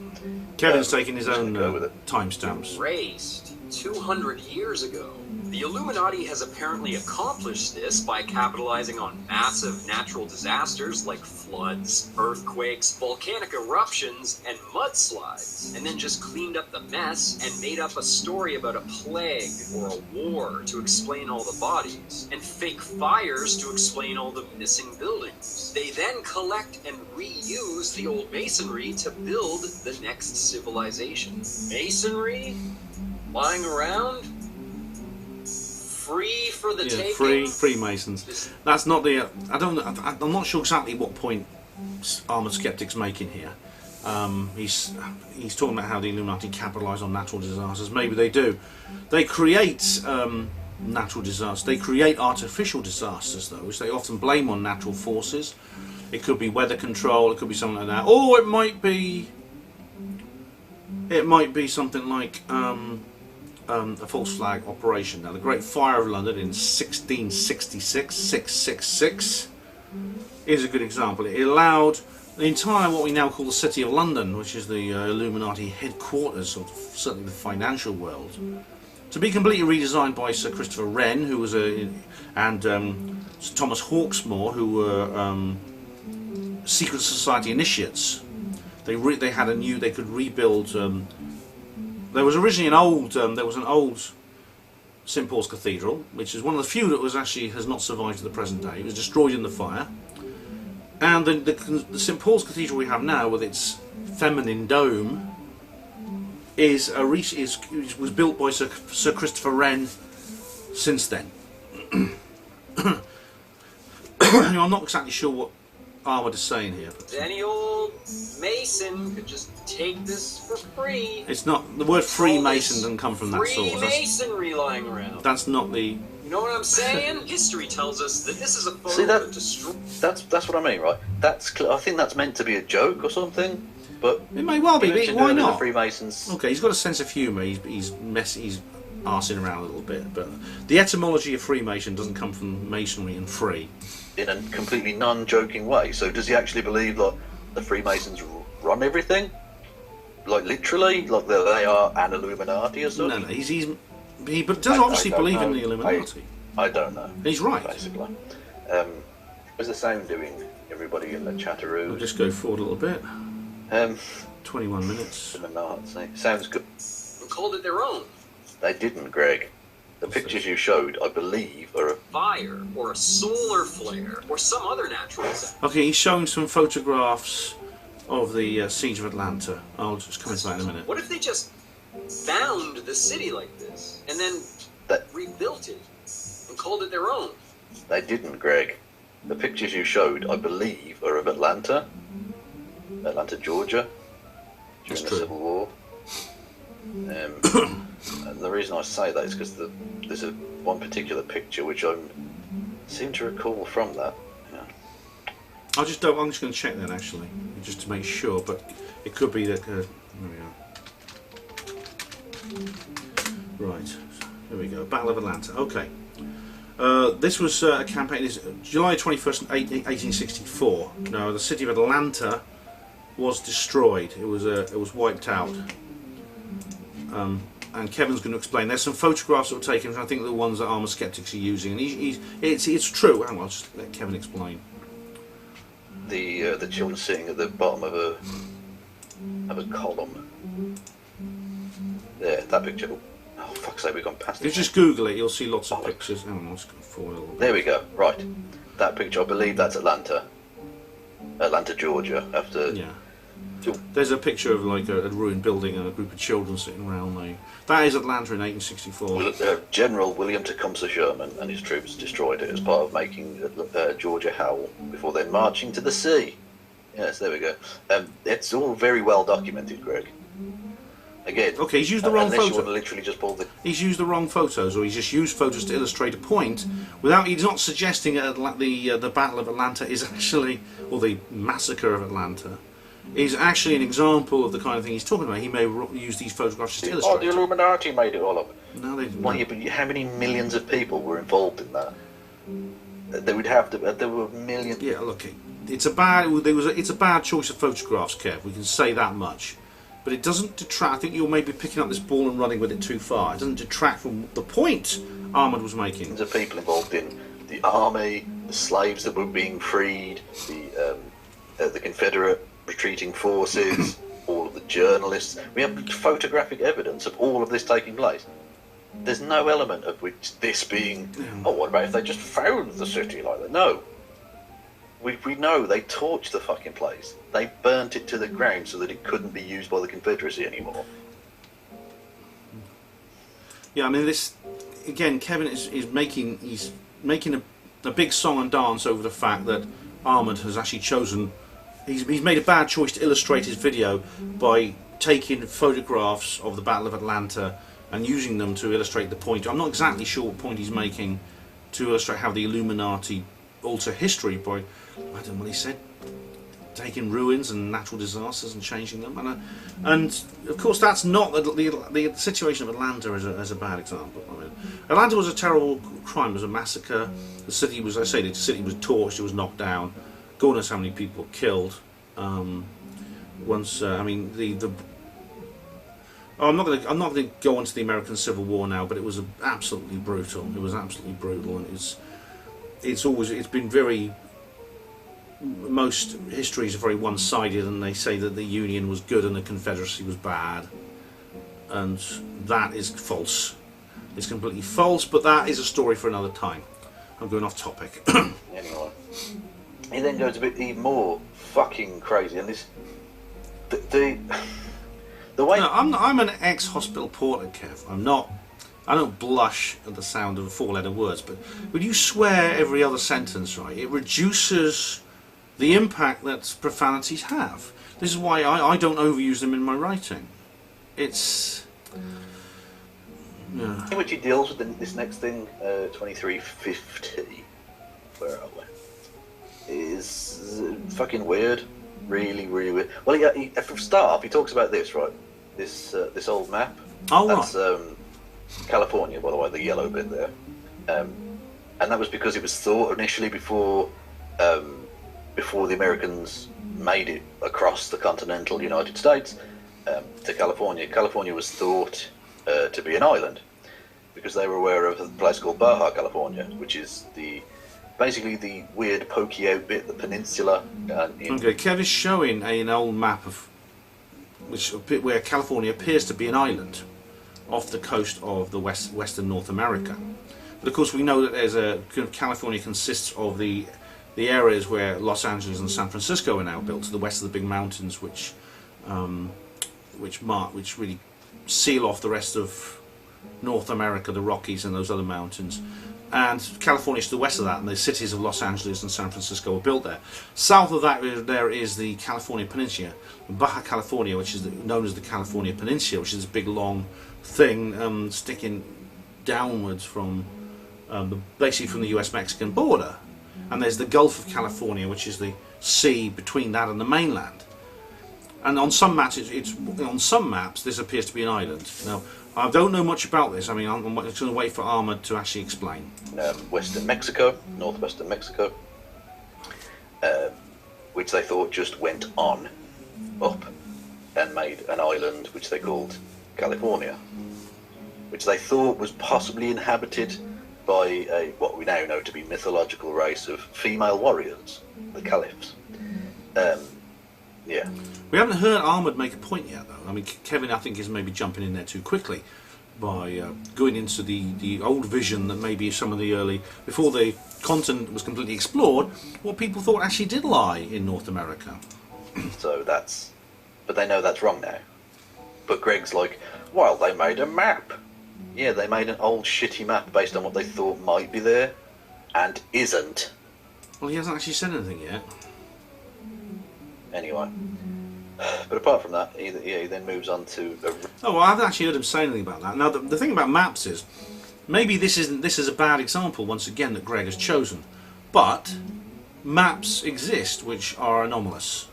Kevin's taking his own go with it. timestamps. Raised 200 years ago. The Illuminati has apparently accomplished this by capitalizing on massive natural disasters like floods, earthquakes, volcanic eruptions, and mudslides, and then just cleaned up the mess and made up a story about a plague or a war to explain all the bodies, and fake fires to explain all the missing buildings. They then collect and reuse the old masonry to build the next civilization. Masonry? Lying around? Free for the taking? Freemasons. That's not the. I'm not sure exactly what point Armoured Skeptic's making here. He's talking about how the Illuminati capitalise on natural disasters. Maybe they do. They create natural disasters. They create artificial disasters, though, which they often blame on natural forces. It could be weather control. It could be something like that. Or it might be. It might be something like. A false flag operation. Now, the Great Fire of London in 666 is a good example. It allowed the entire, what we now call the City of London, which is the Illuminati headquarters of certainly the financial world, to be completely redesigned by Sir Christopher Wren, who was and Sir Thomas Hawksmoor, who were secret society initiates. They could rebuild. There was originally an old St Paul's Cathedral, which is one of the few that has not survived to the present day. It was destroyed in the fire, and the St Paul's Cathedral we have now, with its feminine dome, was built by Sir Christopher Wren. Since then, I'm not exactly sure what Armored is saying here. But Any old Mason could just take this for free. it's not, the word Freemason doesn't come from that source. Freemasonry lying around. That's not the... You know what I'm saying? History tells us that this is a See, photo that destroys. that's what I mean, right? I think that's meant to be a joke or something, but It may well be, you but mentioned why earlier the not? Freemasons. Okay, he's got a sense of humour. He's messy. He's arsing around a little bit, but the etymology of Freemason doesn't come from masonry and free. In a completely non-joking way. So does he actually believe that the Freemasons run everything? Like literally? Like they are an Illuminati or something? No, he but does obviously don't believe in know. the Illuminati. I don't know. He's right. Basically. What's the sound doing, everybody in the I'll chatteroo? just go forward a little bit. 21 minutes. Illuminati. Sounds good. And called it their own. They didn't, Greg. The pictures you showed, I believe, are... Fire, or a solar flare, or some other natural disaster. Okay, he's showing some photographs of the siege of Atlanta. I'll just come into that in a minute. What if they just found the city like this, and then rebuilt it, and called it their own? They didn't, Greg. The pictures you showed, I believe, are of Atlanta, Georgia, during the Civil War. And the reason I say that is because there's one particular picture which I seem to recall from that. Yeah. I'm just going to check that actually, just to make sure. But it could be that. There we are. Right, here we go. Battle of Atlanta. Okay. This was a campaign. Is July 21st, 1864. Now the city of Atlanta was destroyed. It was wiped out. And Kevin's going to explain. There's some photographs that were taken. I think the ones that Armour Skeptics are using, and it's true. Hang on, I'll just let Kevin explain. The children sitting at the bottom of a column. There, that picture. Oh, fuck's sake, we've gone past If you it. just Google it, you'll see lots of pictures. Hang on, I'll just go forward a little bit. There we go. Right, that picture. I believe that's Atlanta, Georgia. After Yeah. There's a picture of like a ruined building and a group of children sitting around there. That is Atlanta in 1864. General William Tecumseh Sherman and his troops destroyed it as part of making Georgia howl before then marching to the sea. Yes, there we go. It's all very well documented, Greg. Again, Okay, he's used the wrong unless you want photo. to literally just pull the... He's used the wrong photos, or he's just used photos to illustrate a point. He's not suggesting the Battle of Atlanta is actually, or the massacre of Atlanta, is actually an example of the kind of thing he's talking about. He may use these photographs just to illustrate. Oh, the Illuminati made it all up. No, they didn't. Well, yeah, but how many millions of people were involved in that? They would have to. There were millions. Yeah, look, it's a bad choice of photographs, Kev. We can say that much, but it doesn't detract. I think you're maybe picking up this ball and running with it too far. It doesn't detract from the point Armored was making. Millions of people involved in the army, the slaves that were being freed, the Confederate retreating forces, all of the journalists. We have photographic evidence of all of this taking place. There's no element of which this being, oh, what about if they just found the city like that? No. We know they torched the fucking place. They burnt it to the ground so that it couldn't be used by the Confederacy anymore. Yeah, I mean, this again. Kevin is making a big song and dance over the fact that Armored has actually chosen. He's made a bad choice to illustrate his video by taking photographs of the Battle of Atlanta and using them to illustrate the point. I'm not exactly sure what point he's making to illustrate how the Illuminati alter history by, I don't know what he said, taking ruins and natural disasters and changing them. And of course, that's not the situation of Atlanta as a bad example. I mean, Atlanta was a terrible crime. It was a massacre. The city was, the city was torched. It was knocked down. God knows how many people killed. I'm not going to go into the American Civil War now, but it was absolutely brutal. It was absolutely brutal, and it's been very. Most histories are very one-sided, and they say that the Union was good and the Confederacy was bad, and that is false. It's completely false, but that is a story for another time. I'm going off topic. Anyway. He then goes a bit even more fucking crazy, and this the way. No, I'm an ex-hospital porter, Kev. I'm not I don't blush at the sound of four-letter words, but when you swear every other sentence, right, it reduces the impact that profanities have. This is why I don't overuse them in my writing. It's... yeah. I think which he deals with this next thing, 2350, where are we? Is fucking weird. Really, really weird. Well, for start, he talks about this, right? This old map. Oh, that's, right. California, by the way, the yellow bit there. And that was because it was thought initially before the Americans made it across the continental United States to California. California was thought to be an island because they were aware of a place called Baja California, which is basically the weird pokey out bit, the peninsula. Okay, Kev is showing an old map of where California appears to be an island off the coast of the western North America. But of course we know that California consists of the areas where Los Angeles and San Francisco are now built, to the west of the big mountains which really seal off the rest of North America, the Rockies and those other mountains. And California is to the west of that, and the cities of Los Angeles and San Francisco are built there. South of that, there is the California Peninsula, Baja California, which is known as the California Peninsula, which is this big long thing sticking downwards from basically from the US-Mexican border. And there's the Gulf of California, which is the sea between that and the mainland. And on some maps, on some maps, this appears to be an island. Now, I don't know much about this. I mean, I'm just going to wait for Ahmed to actually explain. Western Mexico, northwestern Mexico, which they thought just went on up and made an island which they called California, which they thought was possibly inhabited by what we now know to be mythological race of female warriors, the Caliphs. Yeah. We haven't heard Ahmed make a point yet, though. I mean, Kevin, I think, is maybe jumping in there too quickly by going into the old vision that maybe some of the early, before the continent was completely explored, what people thought actually did lie in North America. So but they know that's wrong now. But Greg's like, well, they made a map. Yeah, they made an old shitty map based on what they thought might be there, and isn't. Well, he hasn't actually said anything yet. Anyway. But apart from that, he then moves on to... Oh, well, I haven't actually heard him say anything about that. Now, the thing about maps is, maybe this is a bad example, once again, that Greg has chosen. But maps exist which are anomalous.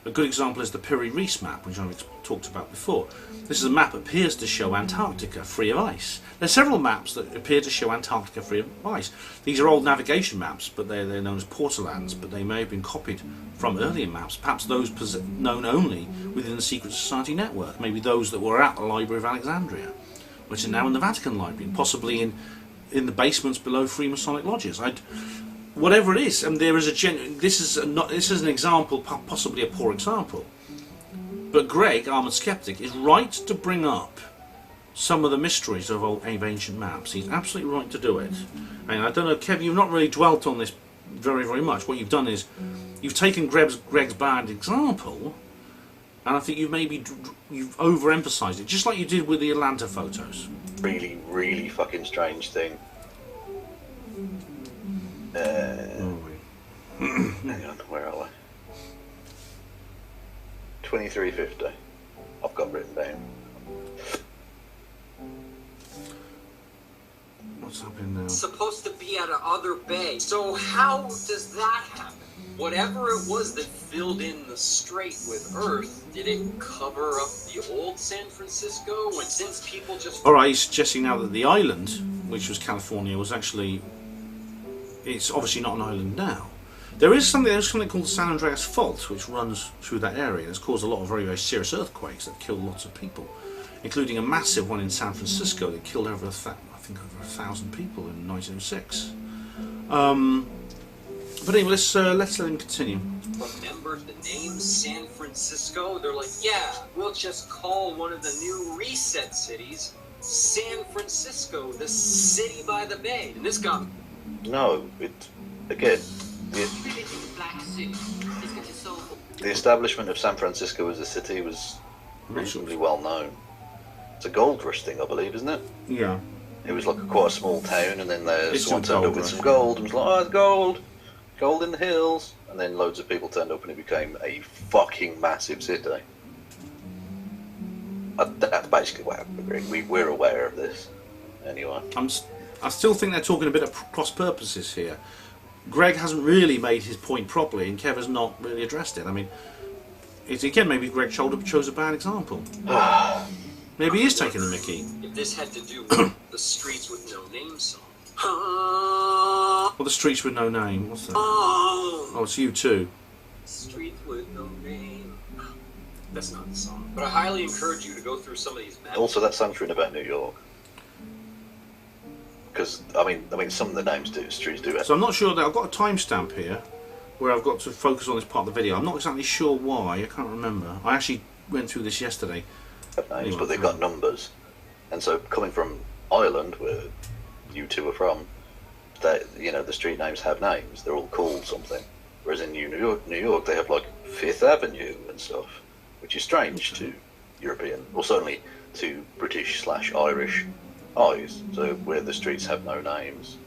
A good example is the Piri-Reis map, which I've talked about before. This is a map that appears to show Antarctica free of ice. There are several maps that appear to show Antarctica free of ice. These are old navigation maps, but they're known as portolans, but they may have been copied from earlier maps, perhaps those known only within the Secret Society network, maybe those that were at the Library of Alexandria, which are now in the Vatican Library, and possibly in the basements below Freemasonic lodges. Whatever it is, and there is this is an example, possibly a poor example. But Greg, Armoured Skeptic, is right to bring up some of the mysteries of ancient maps. He's absolutely right to do it. And I don't know, Kevin, you've not really dwelt on this very, very much. What you've done is you've taken Greg's bad example, and I think you've overemphasised it, just like you did with the Atlanta photos. Really, really fucking strange thing. Hang on, where are we? 2350. I've got written down. What's happening now? It's supposed to be at another bay. So how does that happen? Whatever it was that filled in the strait with Earth, did it cover up the old San Francisco? And since people just... Alright, he's suggesting now that the island, which was California, was actually... It's obviously not an island now. There's something called the San Andreas Fault, which runs through that area, and it's caused a lot of very, very serious earthquakes that killed lots of people, including a massive one in San Francisco that killed over 1,000 people in 1906. But anyway, let's let him continue. Remember the name San Francisco? They're like, yeah, we'll just call one of the new reset cities San Francisco, the city by the bay. And this got... No, again, the establishment of San Francisco as a city was reasonably well known. It's a gold rush thing, I believe, isn't it? Yeah. it was like quite a small town, and then someone It's turned gold up with rush. some gold and was like, oh, it's gold! Gold in the hills! And then loads of people turned up and it became a fucking massive city. That's basically what happened. We're aware of this. Anyway. I still think they're talking a bit of cross purposes here. Greg hasn't really made his point properly, and Kev has not really addressed it. I mean, again, maybe Greg chose a bad example. Maybe he is taking the mickey. If this had to do with the Streets with No Name song. Well, the Streets with No Name. What's that? Oh, it's you too. Streets with No Name. That's not the song. But I highly encourage you to go through some of these maps. Also, that song's written about New York. Because I mean, some of the names streets do. So I'm not sure that I've got a timestamp here where I've got to focus on this part of the video. I'm not exactly sure why. I can't remember. I actually went through this yesterday. Have names, but they've got numbers. And so, coming from Ireland, where you two are from, the street names have names. They're all called something. Whereas in New York, they have like Fifth Avenue and stuff, which is strange to European, or certainly to British/Irish eyes. So where the streets have no names.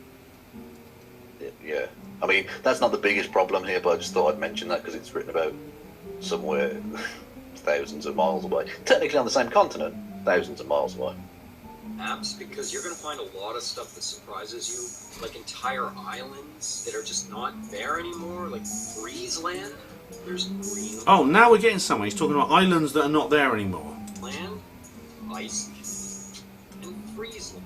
Yeah. I mean, that's not the biggest problem here, but I just thought I'd mention that because it's written about somewhere thousands of miles away. Technically on the same continent, thousands of miles away. Maps, because you're going to find a lot of stuff that surprises you, like entire islands that are just not there anymore, like Friesland. There's Greenland. Oh, now we're getting somewhere. He's talking about islands that are not there anymore. Land, Iceland, and Friesland.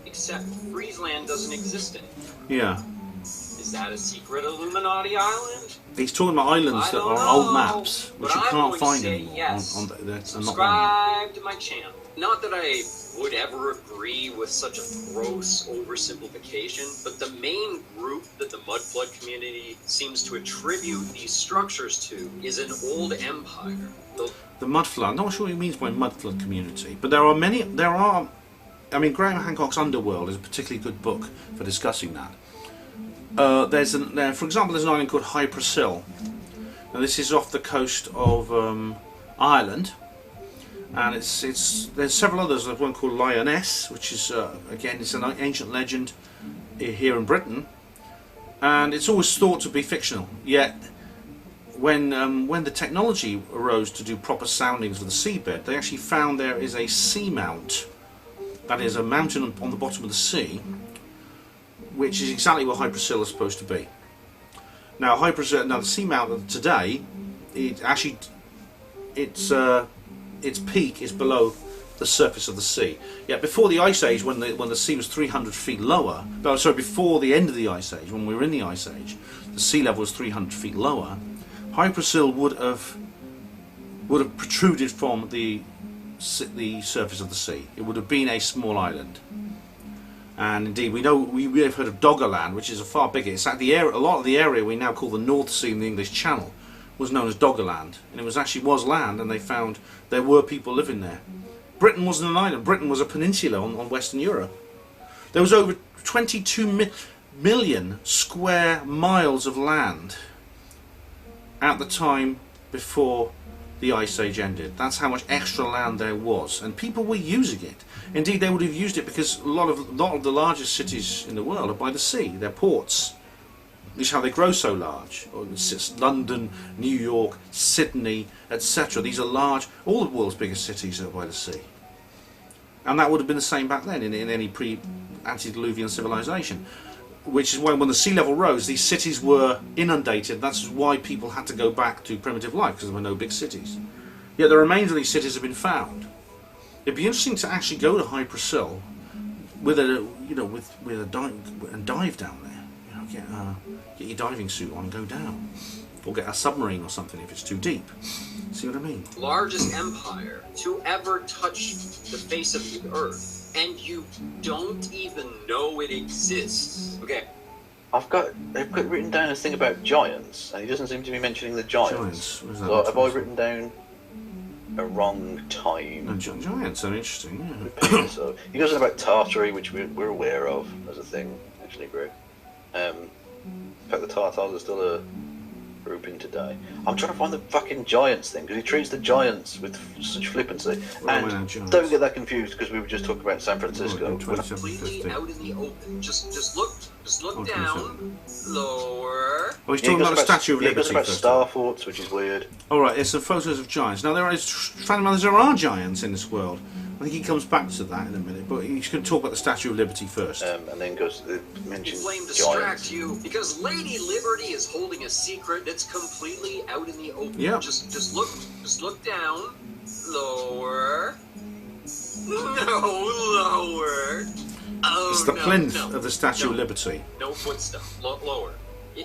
Except Friesland doesn't exist anymore. Yeah. Is that a secret Illuminati island? He's talking about islands that are old maps, which you can't find anymore. Yes. That's not Subscribe to my channel. Not that I would ever agree with such a gross oversimplification, but the main group that the mudflood community seems to attribute these structures to is an old empire. The mudflood. I'm not sure what he means by mudflood community, but there are. I mean, Graham Hancock's Underworld is a particularly good book for discussing that. For example, there's an island called Hybrasil. Now, this is off the coast of Ireland, and there's several others. There's one called Lioness, which is again, it's an ancient legend here in Britain, and it's always thought to be fictional. Yet, when the technology arose to do proper soundings of the seabed, they actually found there is a seamount. That is a mountain on the bottom of the sea, which is exactly what Hybrasil is supposed to be. Now, the seamount today, its peak is below the surface of the sea. Yet before the Ice Age, when the sea was 300 feet lower, before the end of the Ice Age, when we were in the Ice Age, the sea level was 300 feet lower. Hybrasil would have protruded from the surface of the sea. It would have been a small island. And indeed, we have heard of Doggerland, which is a far bigger. It's like a lot of the area we now call the North Sea in the English Channel was known as Doggerland, and it was land, and they found there were people living there. Britain wasn't an island. Britain was a peninsula on Western Europe. There was over 22 million square miles of land at the time before the Ice Age ended. That's how much extra land there was, and people were using it. Indeed, they would have used it because a lot of the largest cities in the world are by the sea. They're ports. This is how they grow so large. London, New York, Sydney, etc. These are large. All the world's biggest cities are by the sea, and that would have been the same back then in any pre-antediluvian civilization. Which is why when the sea level rose, these cities were inundated. That's why people had to go back to primitive life, because there were no big cities. Yet the remains of these cities have been found. It'd be interesting to actually go to Hybrasil with a dive down there. Get your diving suit on and go down, or get a submarine or something if it's too deep. See what I mean? Largest empire to ever touch the face of the earth. And you don't even know it exists. Okay. I've got written down a thing about giants, and he doesn't seem to be mentioning the giants. Giants. So have I written down a wrong time? No, giants are interesting. Yeah. So he goes on about Tartary, which we're aware of as a thing, actually, Greg. In fact, the Tartars are still grouping today. I'm trying to find the fucking giants thing, because he treats the giants with such flippancy. And don't get that confused, because we were just talking about San Francisco. Completely out in the open. Just look down, lower. Oh, he's talking about the Statue of Liberty. He talks about star forts, which is weird. All right, there's some photos of giants. Now there are giants in this world. I think he comes back to that in a minute, but he's going to talk about the Statue of Liberty first. And then mentions Flame giants. distract you because Lady Liberty is holding a secret that's completely out in the open. Yeah. Just look down, lower. No, lower. Oh, It's the no, plinth no, of the Statue no, of Liberty. No footstuff. Lower.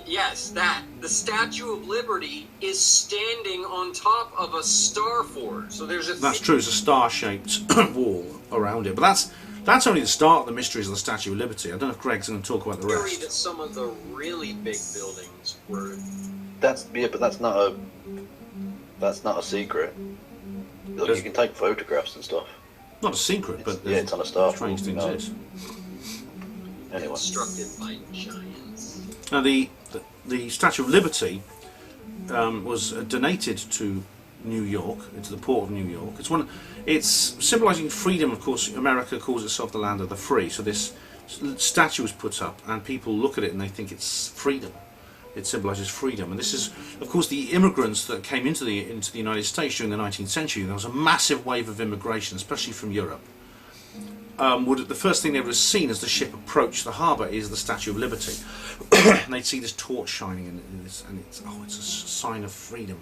Yes, that. The Statue of Liberty is standing on top of a star fort. So there's a... That's true, it's a star-shaped wall around it. But that's only the start of the mysteries of the Statue of Liberty. I don't know if Greg's going to talk about the theory rest. that some of the really big buildings were... But that's not a secret. Look, you can take photographs and stuff. Not a secret, but it's on a star. strange things is. Anyway. Constructed by giants. Now the Statue of Liberty was donated to New York, to the port of New York. It's symbolising freedom. Of course, America calls itself the land of the free. So this statue is put up, and people look at it and they think it's freedom. It symbolises freedom, and this is, of course, the immigrants that came into the United States during the 19th century. There was a massive wave of immigration, especially from Europe. The first thing they would have seen as the ship approached the harbour is the Statue of Liberty. And they'd see this torch shining, and it's a sign of freedom.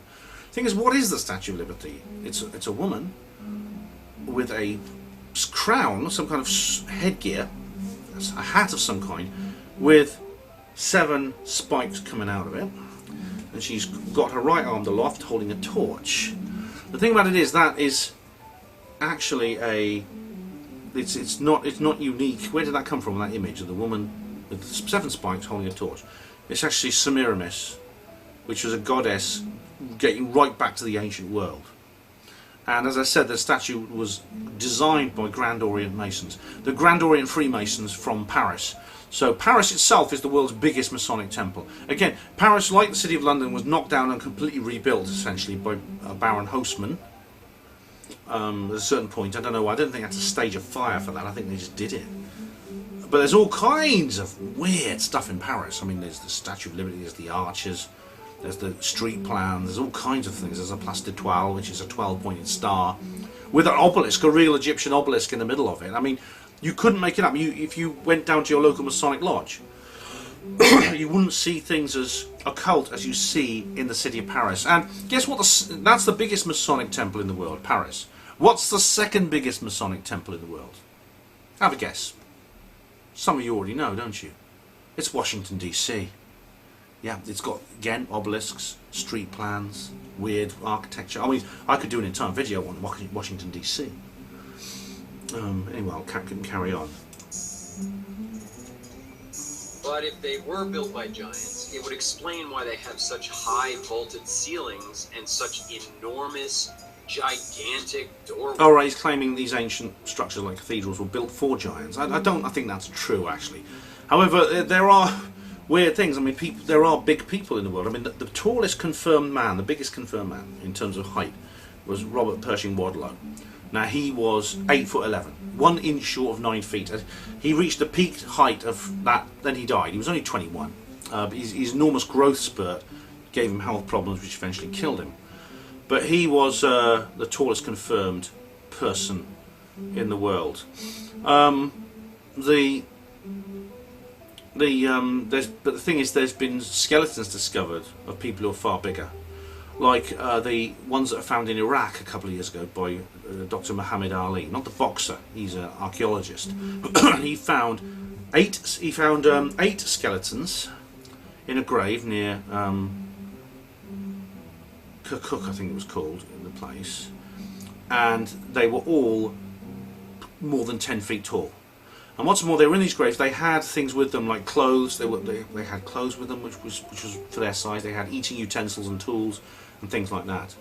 The thing is, what is the Statue of Liberty? It's a woman with a crown, some kind of headgear, a hat of some kind, with 7 spikes coming out of it, and she's got her right arm aloft holding a torch. The thing about it is that is actually it's not unique. Where did that come from, that image of the woman with 7 spikes holding a torch? It's actually Semiramis, which was a goddess getting right back to the ancient world. And as I said, the statue was designed by Grand Orient Masons, the Grand Orient Freemasons from Paris. So Paris itself is the world's biggest Masonic temple. Again, Paris, like the City of London, was knocked down and completely rebuilt, essentially, by Baron Haussmann. At a certain point, I don't know why, I don't think they had to stage a fire for that, I think they just did it. But there's all kinds of weird stuff in Paris. I mean, there's the Statue of Liberty, there's the arches, there's the street plans, there's all kinds of things. There's a Place d'Étoile, which is a 12-pointed star, with an obelisk, a real Egyptian obelisk in the middle of it. I mean, you couldn't make it up. If you went down to your local Masonic lodge, you wouldn't see things as occult as you see in the city of Paris. And guess what? That's the biggest Masonic temple in the world, Paris. What's the second biggest Masonic temple in the world? Have a guess. Some of you already know, don't you? It's Washington, D.C. Yeah, it's got, again, obelisks, street plans, weird architecture. I mean, I could do an entire video on Washington, D.C. Anyway, I can carry on. But if they were built by giants, it would explain why they have such high vaulted ceilings and such enormous, gigantic doorways. All right, he's claiming these ancient structures like cathedrals were built for giants. I think that's true, actually. However, there are weird things. I mean, there are big people in the world. I mean, the tallest confirmed man, the biggest confirmed man in terms of height, was Robert Pershing Wadlow. Now, he was 8'11", 1 inch short of 9 feet. He reached the peak height of that, then he died. He was only 21. But his enormous growth spurt gave him health problems, which eventually killed him. But he was the tallest confirmed person in the world. But the thing is, there's been skeletons discovered of people who are far bigger, like the ones that are found in Iraq a couple of years ago by Dr. Muhammad Ali, not the boxer. He's an archaeologist. He found 8 skeletons in a grave near Kirkuk, I think it was called, in the place, and they were all more than 10 feet tall. And what's more, they were in these graves. They had things with them like clothes. They had clothes with them, which was for their size. They had eating utensils and tools and things like that.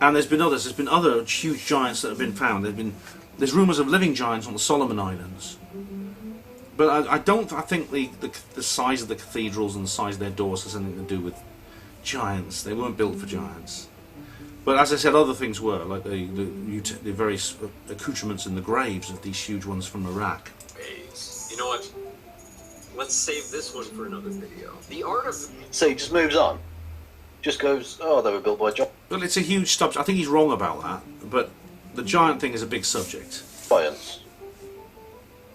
And there's been others. There's been other huge giants that have been found. There's rumours of living giants on the Solomon Islands. But I think the size of the cathedrals and the size of their doors has anything to do with giants. They weren't built for giants. But as I said, other things were, like the various accoutrements in the graves of these huge ones from Iraq. You know what? Let's save this one for another video. The art of... See, he just moves on. Just goes, oh, they were built by Well, it's a huge subject. I think he's wrong about that, but the giant thing is a big subject. giants.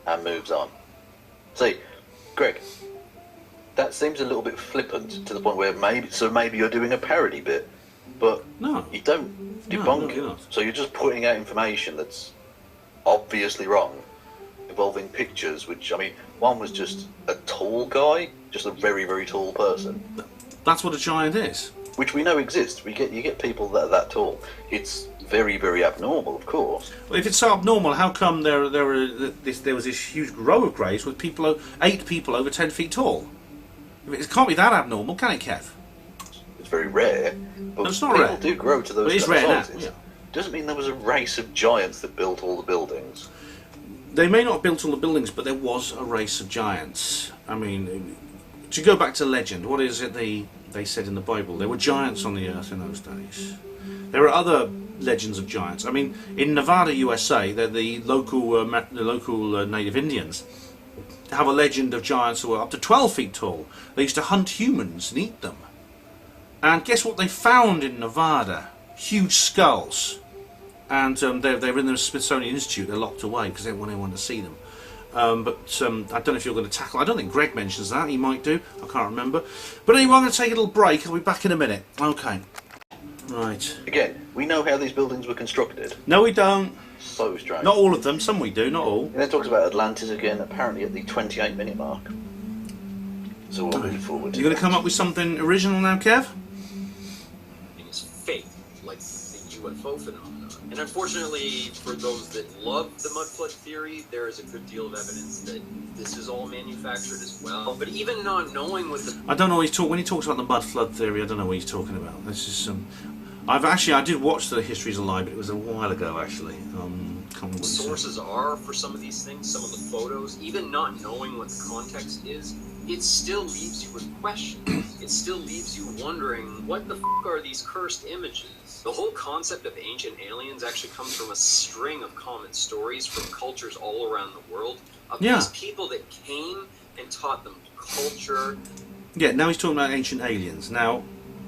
And moves on. See, Greg, that seems a little bit flippant to the point where maybe you're doing a parody bit, but No. you don't debunk you're it. not. So you're just putting out information that's obviously wrong, involving pictures, which, I mean, one was just a tall guy, just a very, very tall person, That's what a giant is. which we know exists. You get people that are that tall. It's very, very abnormal, of course. Well, if it's so abnormal, how come there was this huge row of graves with 8 people over 10 feet tall? It can't be that abnormal, can it, Kev? It's very rare, but No, it's not people rare. do grow to those But it's kind of rare now, sizes. yeah. Doesn't mean there was a race of giants that built all the buildings. They may not have built all the buildings, but there was a race of giants. I mean, to go back to legend, what is it they said in the Bible? There were giants on the earth in those days. There are other legends of giants. I mean, in Nevada, USA, the local native Indians have a legend of giants who are up to 12 feet tall. They used to hunt humans and eat them. And guess what they found in Nevada? Huge skulls. And they're in the Smithsonian Institute. They're locked away because they don't want anyone to see them. I don't know if you're going to tackle... I don't think Greg mentions that. He might do. I can't remember. But anyway, I'm going to take a little break. I'll be back in a minute. Okay. Right. Again, we know how these buildings were constructed. No, we don't. So strange. Not all of them. Some we do, not all. And then talks about Atlantis again, apparently at the 28-minute mark. So we'll move forward. You're going to come up with something original now, Kev? Is fake, like the UFO phenomenon. And unfortunately, for those that love the mud flood theory, there is a good deal of evidence that this is all manufactured as well. But even not knowing what the... I don't know when he talks about the mud flood theory, I don't know what he's talking about. This is I did watch the History's a Lie, but it was a while ago actually. Can't remember what he said. sources are for some of these things, some of the photos, even not knowing what the context is, it still leaves you with questions. It still leaves you wondering, what the fuck are these cursed images? The whole concept of ancient aliens actually comes from a string of common stories from cultures all around the world of these people that came and taught them culture. Yeah, now he's talking about ancient aliens. Now,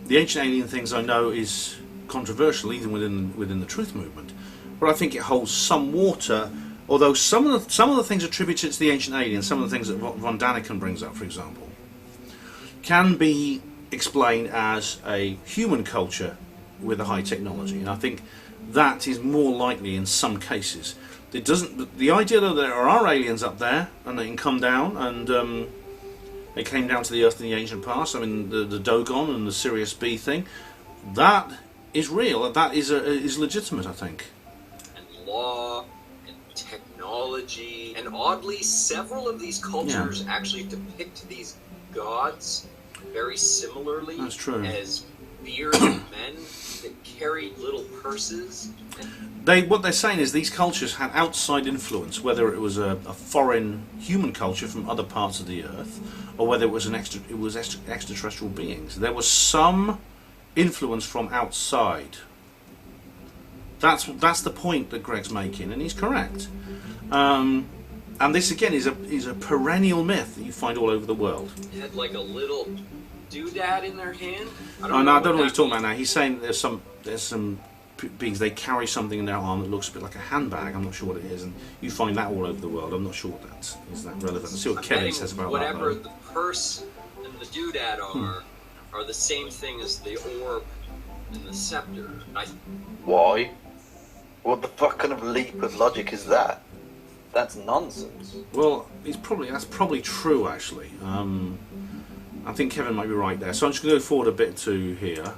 the ancient alien things I know is controversial even within the truth movement, but I think it holds some water. Although some of the things attributed to the ancient aliens, some of the things that von Daniken brings up, for example, can be explained as a human culture with a high technology, and I think that is more likely in some cases. It doesn't. The idea though that there are aliens up there and they can come down and they came down to the Earth in the ancient past. I mean, the Dogon and the Sirius B thing, that is real. That is legitimate, I think. And law and technology, and oddly, several of these cultures actually depict these gods very similarly. That's true. As bearded men that carried little purses. What they're saying is these cultures had outside influence, whether it was a foreign human culture from other parts of the Earth, or whether it was extraterrestrial beings. There was some influence from outside. That's the point that Greg's making, and he's correct. And this again is a perennial myth that you find all over the world. They had like a little doodad in their hand. I don't know what he's talking about now. He's saying there's some beings, they carry something in their arm that looks a bit like a handbag. I'm not sure what it is, and you find that all over the world. I'm not sure what that is that relevant. Let's see what Kenny says about whatever that. Whatever the purse and the doodad are the same thing as the orb and the scepter. Why? What the fuck kind of leap of logic is that? That's nonsense. Well, that's probably true actually. I think Kevin might be right there. So I'm just going to go forward a bit to here.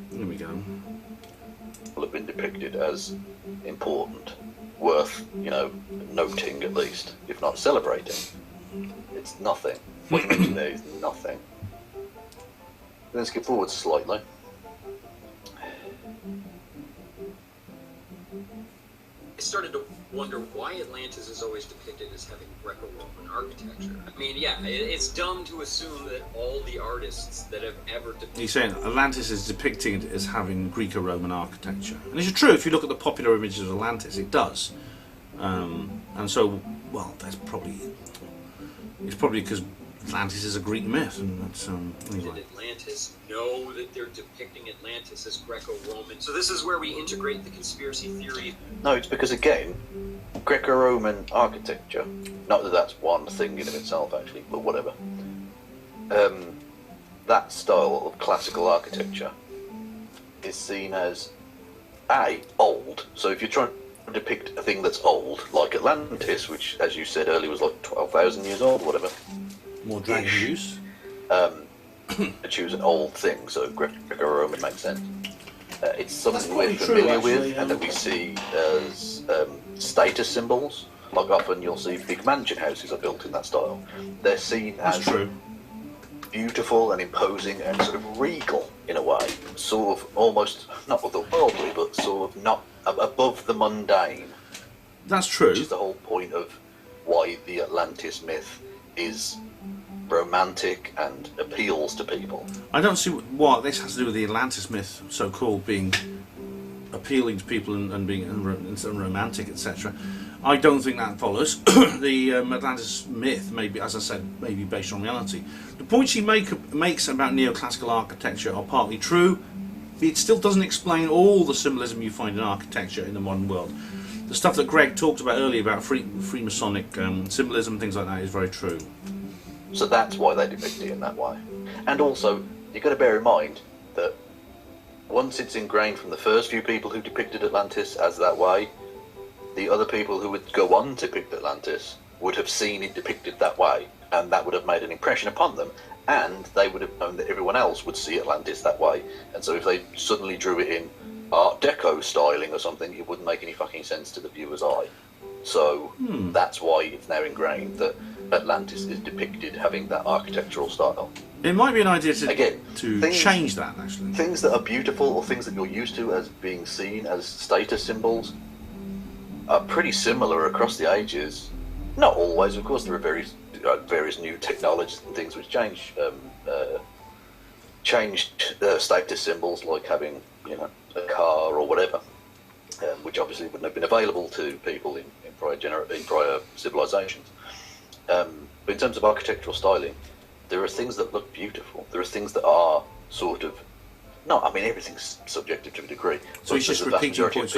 There we go. Will have been depicted as important, worth, noting at least, if not celebrating. It's nothing. What you mentioned there is nothing. Let's skip forward slightly. I started to wonder why Atlantis is always depicted as having Greco-Roman architecture. I mean, yeah, it's dumb to assume that all the artists that have ever depicted... He's saying Atlantis is depicted as having Greco-Roman architecture. And it's true, if you look at the popular images of Atlantis, it does. And so, well, that's probably... It's probably because Atlantis is a Greek myth, and that's anyway. Atlantis know that they're depicting Atlantis as Greco-Roman. So this is where we integrate the conspiracy theory. No, it's because, again, Greco-Roman architecture, not that that's one thing in of itself, actually, but whatever. That style of classical architecture is seen as, A, old. So if you're trying to depict a thing that's old, like Atlantis, which, as you said earlier, was like 12,000 years old, whatever. More dragon use. To choose an old thing, so Greco-Roman makes sense. It's something we're true, familiar actually, with, and that we see as status symbols. Like often you'll see big mansion houses are built in that style. They're seen as beautiful and imposing and sort of regal in a way, sort of almost not otherworldly, but sort of not above the mundane. That's true. Which is the whole point of why the Atlantis myth is romantic and appeals to people. I don't see what this has to do with the Atlantis myth, so-called, being appealing to people and being romantic, etc. I don't think that follows. The Atlantis myth, maybe, as I said, may be based on reality. The points he makes about neoclassical architecture are partly true. It still doesn't explain all the symbolism you find in architecture in the modern world. The stuff that Greg talked about earlier about Freemasonic symbolism, things like that, is very true. So that's why they depict it in that way. And also, you've got to bear in mind that once it's ingrained from the first few people who depicted Atlantis as that way, the other people who would go on to depict Atlantis would have seen it depicted that way, and that would have made an impression upon them, and they would have known that everyone else would see Atlantis that way. And so if they suddenly drew it in Art Deco styling or something, it wouldn't make any fucking sense to the viewer's eye. So that's why it's now ingrained that Atlantis is depicted having that architectural style. It might be an idea to, Again, change that, actually. Things that are beautiful or things that you're used to as being seen as status symbols are pretty similar across the ages. Not always, of course. There are various new technologies and things which changed status symbols, like having, you know, a car or whatever, which obviously wouldn't have been available to people in prior civilizations. But in terms of architectural styling, there are things that look beautiful. There are things that are sort of... No, I mean, everything's subjective to a degree. So he's just repeating points.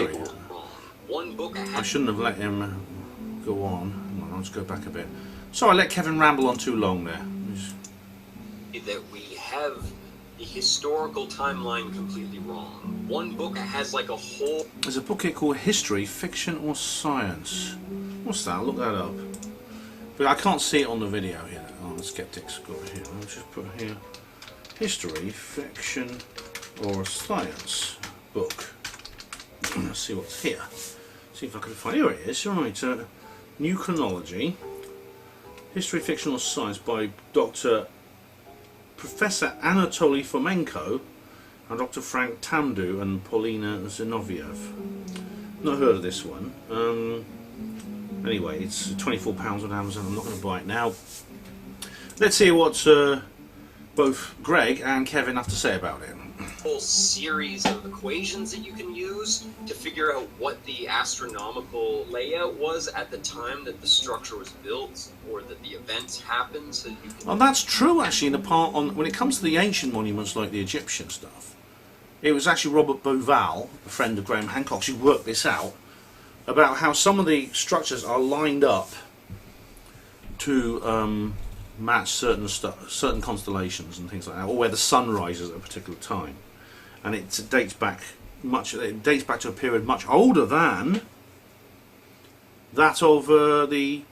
One book I shouldn't have let him go on. I'll just go back a bit. Sorry, I let Kevin ramble on too long there. that we have the historical timeline completely wrong. One book has like a whole... There's a book here called History, Fiction or Science. What's that? I'll look that up. But I can't see it on the video here. Oh, the skeptics got it here. I'll just put here History, Fiction or Science book. Let's see what's here. See if I can find... Here it is. Right. New Chronology. History, Fiction or Science by Professor Anatoly Fomenko and Dr. Frank Tamdu and Paulina Zinoviev. Not heard of this one. Anyway, it's £24 on Amazon. I'm not going to buy it now. Let's hear what both Greg and Kevin have to say about it. Whole series of equations that you can use to figure out what the astronomical layout was at the time that the structure was built or that the events happened. So you can... Well, that's true actually. In the part on when it comes to the ancient monuments like the Egyptian stuff, it was actually Robert Bauval, a friend of Graham Hancock's, who worked this out about how some of the structures are lined up to match certain constellations and things like that, or where the sun rises at a particular time, and it dates back to a period much older than that of the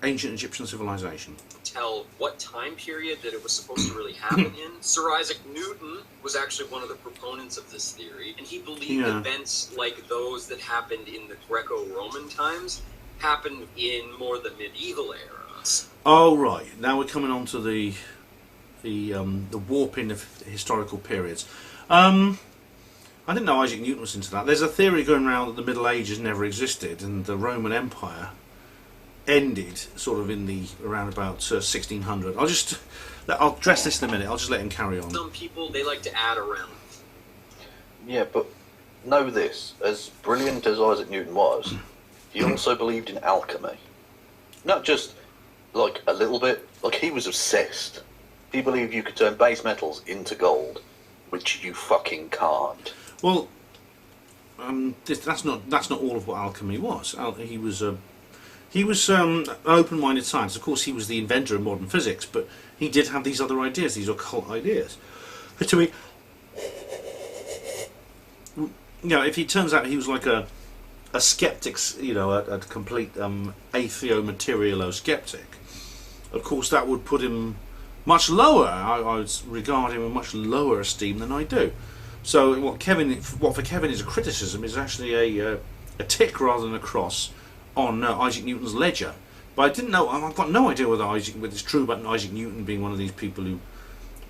ancient Egyptian civilization. Tell what time period that it was supposed to really happen in. Sir Isaac Newton was actually one of the proponents of this theory, and he believed events like those that happened in the Greco-Roman times happened in more the medieval eras. Oh right, now we're coming on to the warping of historical periods. I didn't know Isaac Newton was into that. There's a theory going around that the Middle Ages never existed and the Roman Empire ended sort of in the around about 1600. I'll address this in a minute. I'll just let him carry on. Some people, they like to add around. Yeah, but know this: as brilliant as Isaac Newton was, he also believed in alchemy. Not just like a little bit. Like, he was obsessed. He believed you could turn base metals into gold, which you fucking can't. Well, that's not all of what alchemy was. He was an open-minded scientist. Of course, he was the inventor of modern physics, but he did have these other ideas, these occult ideas. But to me, if he turns out he was like a skeptic, a complete atheo-materialo skeptic, of course that would put him much lower. I would regard him in much lower esteem than I do. So what for Kevin is a criticism is actually a tick rather than a cross on Isaac Newton's ledger. But I didn't know. I've got no idea whether it's true about Isaac Newton being one of these people who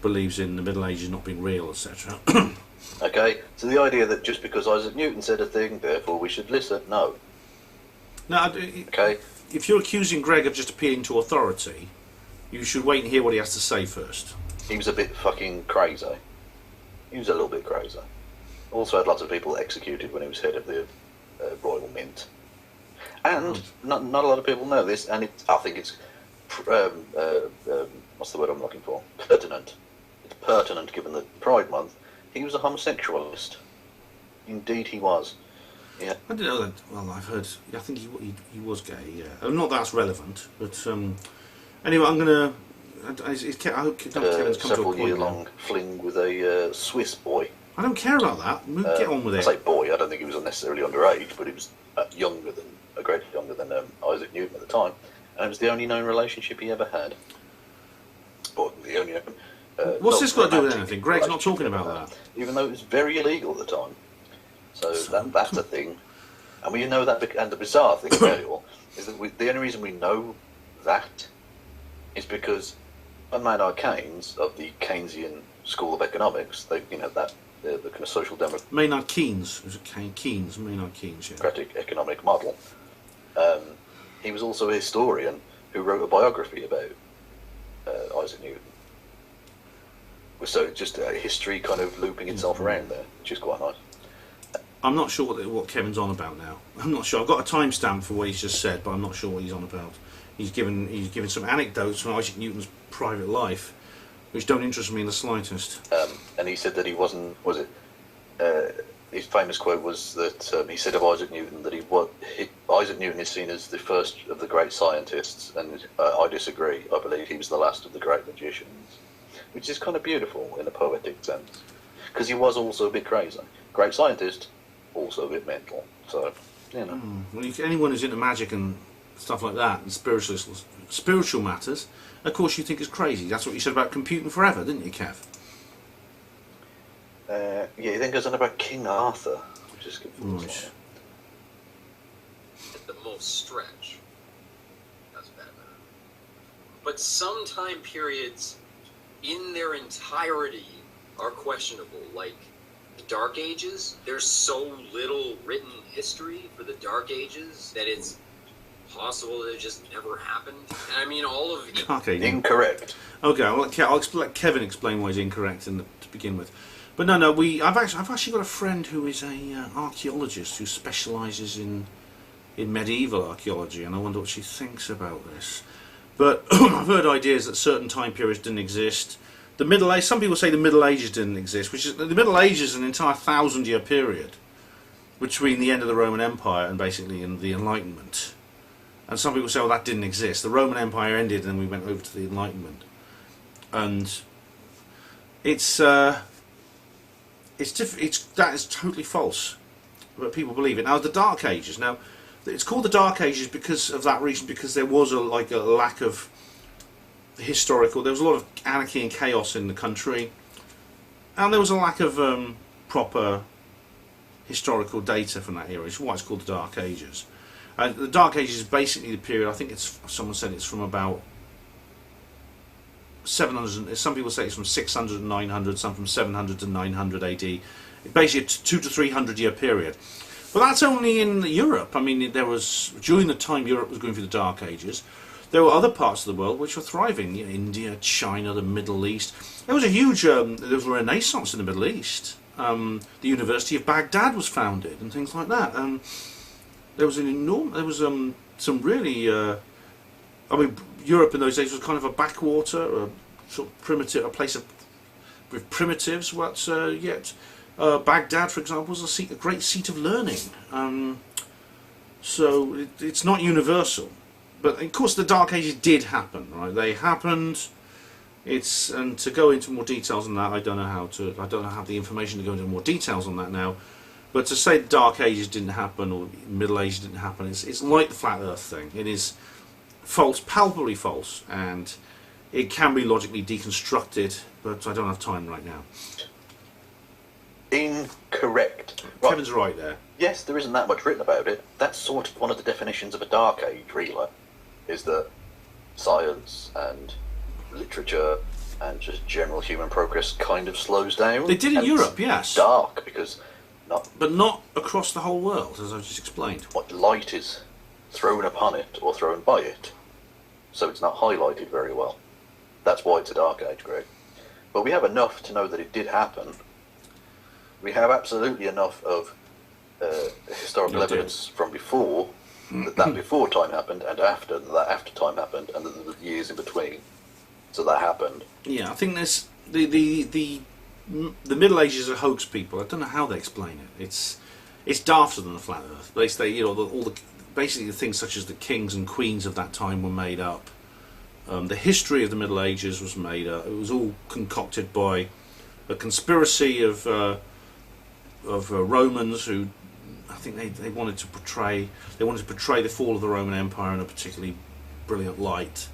believes in the Middle Ages not being real, etc. Okay, so the idea that just because Isaac Newton said a thing, therefore we should listen, no. Now, okay. If you're accusing Greg of just appealing to authority, you should wait and hear what he has to say first. He was a bit fucking crazy. He was a little bit crazy. Also had lots of people executed when he was head of the Royal Mint. And not a lot of people know this, and I think it's what's the word I'm looking for? Pertinent. It's pertinent given the Pride Month. He was a homosexualist. Indeed, he was. Yeah. I didn't know that. Well, I've heard. I think he was gay. Yeah. Not that that's relevant, but anyway, I'm gonna. I hope Kevin's come to a point. Several-year-long fling with a Swiss boy. I don't care about that. Get on with it. I say boy. I don't think he was necessarily underage, but he was a great younger than Isaac Newton at the time, and it was the only known relationship he ever had. Or the only. What's this got to do with anything? Greg's not talking about that. Even though it was very illegal at the time. So that's a thing. And we know that, and the bizarre thing about it all is that the only reason we know that is because Maynard Keynes of the Keynesian School of Economics, the kind of social democratic Maynard Keynes, was it Keynes? Maynard Keynes, yeah. Economic model. He was also a historian who wrote a biography about Isaac Newton. So just history kind of looping itself around there, which is quite nice. I'm not sure what Kevin's on about now. I'm not sure. I've got a timestamp for what he's just said, but I'm not sure what he's on about. He's given some anecdotes from Isaac Newton's private life, which don't interest me in the slightest. And he said that he wasn't. Was it? His famous quote was that he said of Isaac Newton that Isaac Newton is seen as the first of the great scientists, and I disagree. I believe he was the last of the great magicians, which is kind of beautiful in a poetic sense, because he was also a bit crazy. Great scientist, also a bit mental. So, Well, anyone who's into magic and stuff like that, and spiritual matters, of course you think is crazy. That's what you said about computing forever, didn't you, Kev? Yeah, you think there's something about King Arthur, which is good. Right. At the most stretch. That's bad. But some time periods in their entirety are questionable, like the Dark Ages. There's so little written history for the Dark Ages that it's possible that it just never happened. And I mean, all of it. Okay. Incorrect. Okay, I'll let Kevin explain why he's incorrect to begin with. But no, I've actually got a friend who is a archaeologist who specialises in medieval archaeology, and I wonder what she thinks about this. But I've heard ideas that certain time periods didn't exist. The Middle Ages, some people say the Middle Ages didn't exist, which is the Middle Ages is an entire 1,000-year period between the end of the Roman Empire and basically in the Enlightenment. And some people say, well, that didn't exist. The Roman Empire ended, and then we went over to the Enlightenment. And that is totally false, but people believe it. Now, the Dark Ages. Now, it's called the Dark Ages because of that reason, because there was a lack of historical. There was a lot of anarchy and chaos in the country, and there was a lack of proper historical data from that era. It's why it's called the Dark Ages. And the Dark Ages is basically the period. I think someone said it's from about 700. Some people say it's from 600 to 900. Some from 700 to 900 AD. basically a 200 to 300 year period. But that's only in Europe. I mean, there was, during the time Europe was going through the Dark Ages, there were other parts of the world which were thriving. You know, India, China, the Middle East. There was a huge, there was a renaissance in the Middle East. The University of Baghdad was founded and things like that. There was some really, I mean, Europe in those days was kind of a backwater, a sort of primitive, a place with primitives, but yet Baghdad, for example, was a great seat of learning. So it's not universal. But of course the Dark Ages did happen, right? They happened. And to go into more details on that, I don't have the information to go into more details on that now. But to say the Dark Ages didn't happen or Middle Ages didn't happen, it's like the flat Earth thing. It is false, palpably false, and it can be logically deconstructed, but I don't have time right now. Incorrect. Kevin's right there. Yes, there isn't that much written about it. That's sort of one of the definitions of a Dark Age, really, is that science and literature and just general human progress kind of slows down. They did in Europe, yes. Dark, because but not across the whole world, as I just explained. what light is thrown upon it or thrown by it, so it's not highlighted very well. That's why it's a Dark Age, Greg. But we have enough to know that it did happen. We have absolutely enough of historical evidence from before, that before time happened, and after that after time happened, and the years in between. So that happened. Yeah, I think there's the Middle Ages are hoax people. I don't know how they explain it. It's darker than the flat Earth. They say, you know, basically the things such as the kings and queens of that time were made up. The history of the Middle Ages was made up. It was all concocted by a conspiracy of Romans who, I think they wanted to portray the fall of the Roman Empire in a particularly brilliant light.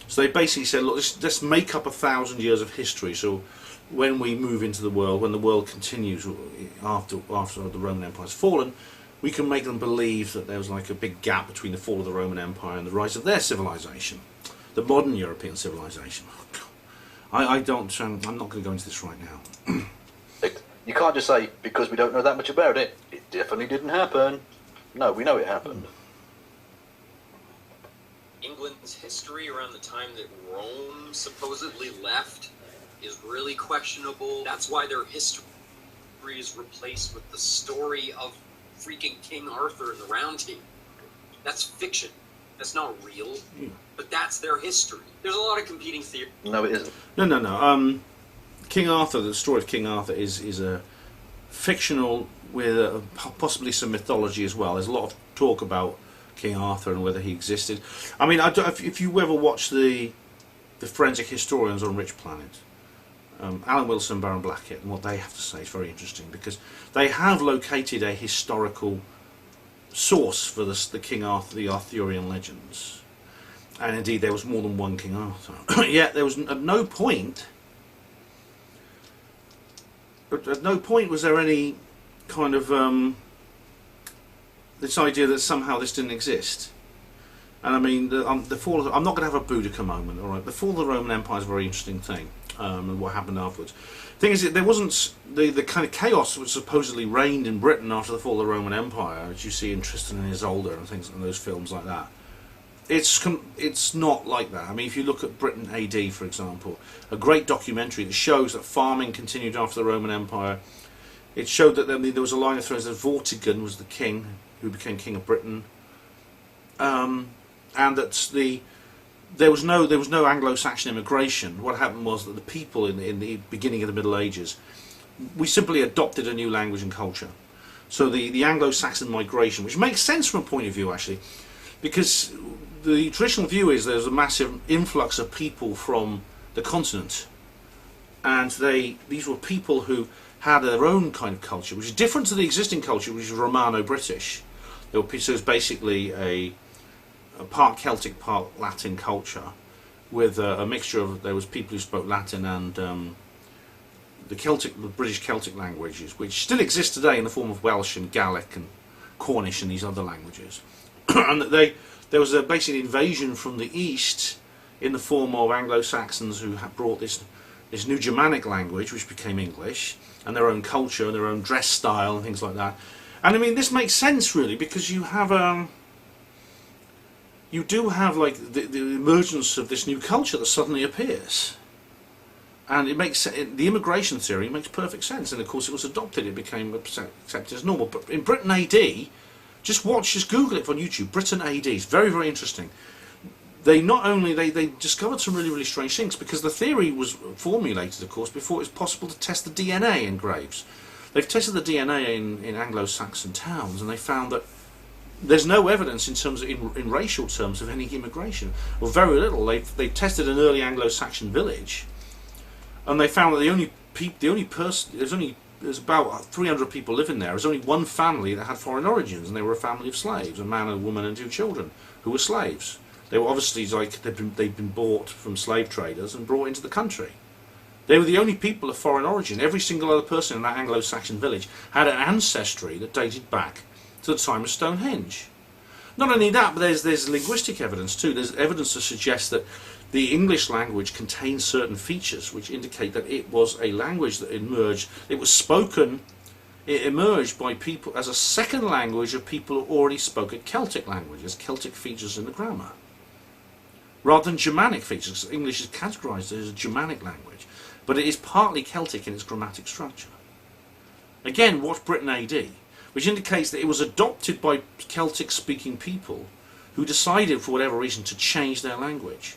So they basically said, look, let's make up 1,000 years of history. So when we move into the world, when the world continues after the Roman Empire's fallen, we can make them believe that there was like a big gap between the fall of the Roman Empire and the rise of their civilization, the modern European civilization. I'm not going to go into this right now. You can't just say, because we don't know that much about it, it definitely didn't happen. No, we know it happened. England's history around the time that Rome supposedly left is really questionable. That's why their history is replaced with the story of freaking King Arthur and the Round Table. That's fiction. That's not real. But that's their history. There's a lot of competing theories. No, it isn't. No. King Arthur, the story of King Arthur is a fictional with possibly some mythology as well. There's a lot of talk about King Arthur and whether he existed. I mean, if you ever watch the forensic historians on Rich Planet, Alan Wilson and Baron Blackett, and what they have to say is very interesting, because they have located a historical source for the King Arthur, the Arthurian legends, and indeed there was more than one King Arthur. Yet there was at no point was there any kind of this idea that somehow this didn't exist. And I mean, the fall of, I'm not going to have a Boudica moment, all right? The fall of the Roman Empire is a very interesting thing, and what happened afterwards. The thing is, there wasn't the kind of chaos which supposedly reigned in Britain after the fall of the Roman Empire, as you see in Tristan and Isolde and things and those films like that. It's not like that. I mean, if you look at Britain AD, for example, a great documentary that shows that farming continued after the Roman Empire. It showed that there was a line of threads that Vortigern was the king who became king of Britain, and that there was no Anglo-Saxon immigration. What happened was that the people in the beginning of the Middle Ages, we simply adopted a new language and culture. So the Anglo-Saxon migration, which makes sense from a point of view actually, because the traditional view is there's a massive influx of people from the continent, and these were people who had their own kind of culture, which is different to the existing culture, which is Romano-British. So it was basically a part Celtic, part Latin culture, with a mixture of, there was people who spoke Latin and the British Celtic languages, which still exist today in the form of Welsh and Gaelic and Cornish and these other languages. And there was basically invasion from the east in the form of Anglo-Saxons who had brought this this new Germanic language, which became English, and their own culture and their own dress style and things like that. And I mean, this makes sense really, because you have you do have like the emergence of this new culture that suddenly appears, and it makes the immigration theory makes perfect sense. And of course, it was adopted; it became accepted as normal. But in Britain AD, just Google it on YouTube. Britain AD is very, very interesting. They not only they discovered some really, really strange things, because the theory was formulated, of course, before it was possible to test the DNA in graves. They've tested the DNA in Anglo-Saxon towns, and they found that there's no evidence in terms of, in racial terms, of any immigration, or very little. They tested an early Anglo-Saxon village, and they found that there's about 300 people living there. There's only one family that had foreign origins, and they were a family of slaves, a man, a woman, and 2 children who were slaves. They were obviously like they'd been bought from slave traders and brought into the country. They were the only people of foreign origin. Every single other person in that Anglo-Saxon village had an ancestry that dated back to the time of Stonehenge. Not only that, but there's linguistic evidence too. There's evidence to suggest that the English language contains certain features which indicate that it was a language that emerged. It was spoken. It emerged by people as a second language of people who already spoke a Celtic language, as Celtic features in the grammar, rather than Germanic features. English is categorised as a Germanic language, but it is partly Celtic in its grammatic structure. Again, watch Britain AD, which indicates that it was adopted by Celtic-speaking people who decided, for whatever reason, to change their language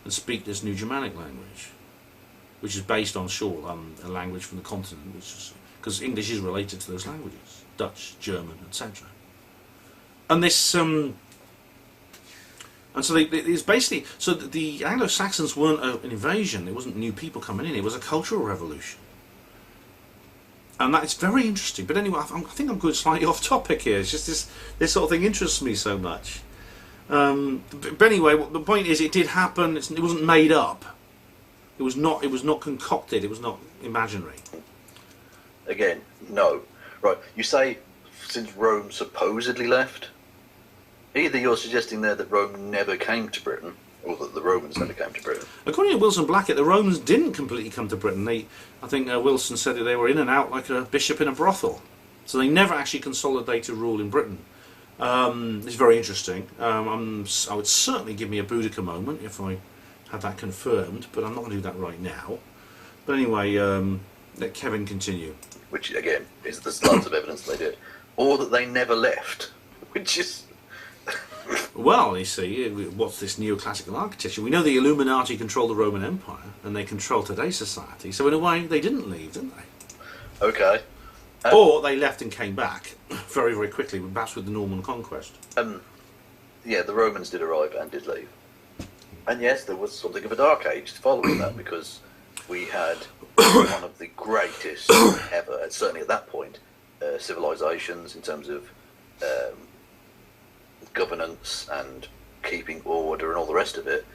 and speak this new Germanic language, which is based on, a language from the continent, because English is related to those languages, Dutch, German, etc. And this, and so it's basically, so the Anglo-Saxons weren't an invasion. It wasn't new people coming in. It was a cultural revolution, and that is very interesting. But anyway, I think I'm going slightly off topic here. It's just this sort of thing interests me so much. But anyway, the point is, it did happen. It wasn't made up. It was not concocted. It was not imaginary. Again, no. Right, you say since Rome supposedly left, either you're suggesting there that Rome never came to Britain, or that the Romans never came to Britain. According to Wilson Blackett, the Romans didn't completely come to Britain. I think Wilson said that they were in and out like a bishop in a brothel. So they never actually consolidated rule in Britain. It's very interesting. I would certainly give me a Boudica moment if I had that confirmed, but I'm not going to do that right now. But anyway, let Kevin continue. Which, again, there's lots of evidence they did. Or that they never left, which is... Well, you see, what's this neoclassical architecture? We know the Illuminati control the Roman Empire, and they control today's society, so in a way, they didn't leave, didn't they? Okay. Or they left and came back very, very quickly, perhaps with the Norman conquest. Yeah, the Romans did arrive and did leave. And yes, there was something of a dark age following that, because we had one of the greatest ever, and certainly at that point, civilizations in terms of governance and keeping order and all the rest of it,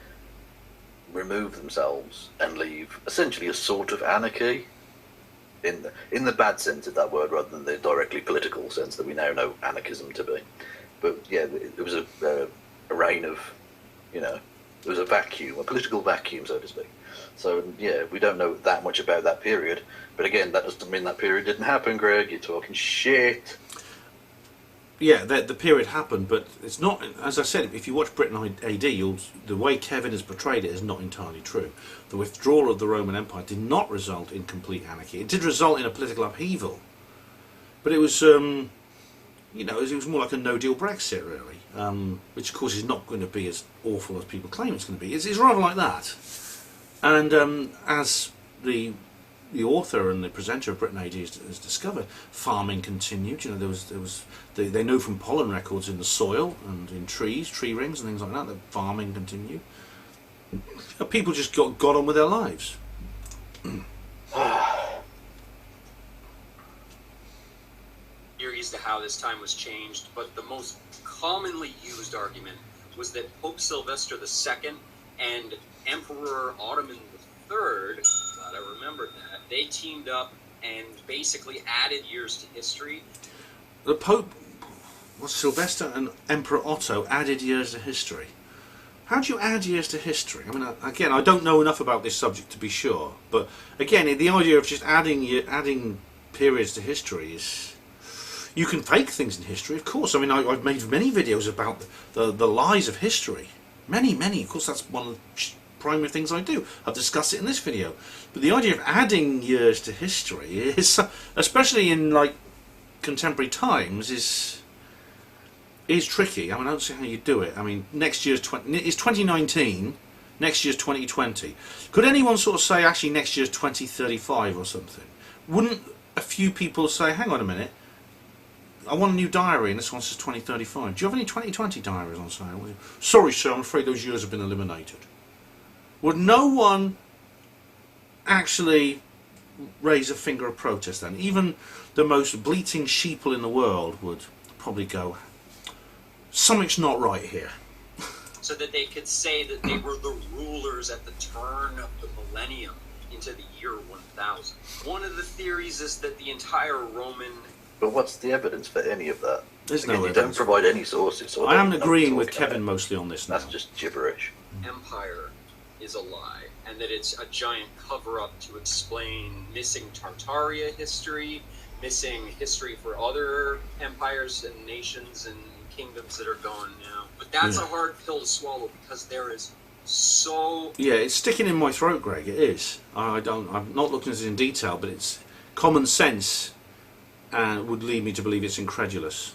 remove themselves and leave essentially a sort of anarchy, in the bad sense of that word, rather than the directly political sense that we now know anarchism to be. But yeah, it was a reign of, there was a vacuum, a political vacuum, so to speak. So yeah, we don't know that much about that period. But again, that doesn't mean that period didn't happen, Greg. You're talking shit. Yeah, the period happened, but it's not, as I said, if you watch Britain AD, the way Kevin has portrayed it is not entirely true. The withdrawal of the Roman Empire did not result in complete anarchy. It did result in a political upheaval, but it was, it was more like a no-deal Brexit, really, which of course is not going to be as awful as people claim it's going to be. It's rather like that. And as the author and the presenter of Britain AD has discovered, farming continued. They know from pollen records in the soil and in trees, tree rings and things like that farming continued. People just got on with their lives. Theories to how this time was changed, but the most commonly used argument was that Pope Sylvester II and Emperor Ottoman III, glad I remembered that, they teamed up and basically added years to history. The Pope, Sylvester and Emperor Otto added years to history. how do you add years to history? I mean, again, I don't know enough about this subject to be sure, but again, the idea of just adding periods to history is, you can fake things in history, of course. I mean, I've made many videos about the lies of history, many. Of course, that's one of the primary things I do. I've discussed it in this video, but the idea of adding years to history is, especially in like contemporary times, is tricky. I mean, I don't see how you do it. I mean, next year's it's 2019, next year's 2020. Could anyone sort of say, actually, next year's 2035 or something? Wouldn't a few people say, hang on a minute, I want a new diary, and this one says 2035. Do you have any 2020 diaries on sale? Sorry, sir, I'm afraid those years have been eliminated. Would no one actually raise a finger of protest then? Even the most bleating sheeple in the world would probably go, something's not right here. So that they could say that they were the rulers at the turn of the millennium into the year 1000. One of the theories is that the entire Roman... But what's the evidence for any of that? There's Again, no you don't evidence. provide any sources. So I am don't know what agreeing you're with talking Kevin about. mostly on this now. That's just gibberish. Empire is a lie, and that it's a giant cover-up to explain missing Tartaria history, missing history for other empires and nations and kingdoms that are gone now. But that's a hard pill to swallow, because there is so... Yeah, it's sticking in my throat, Greg, it is. I'm not looking at it in detail, but it's common sense and would lead me to believe it's incredulous.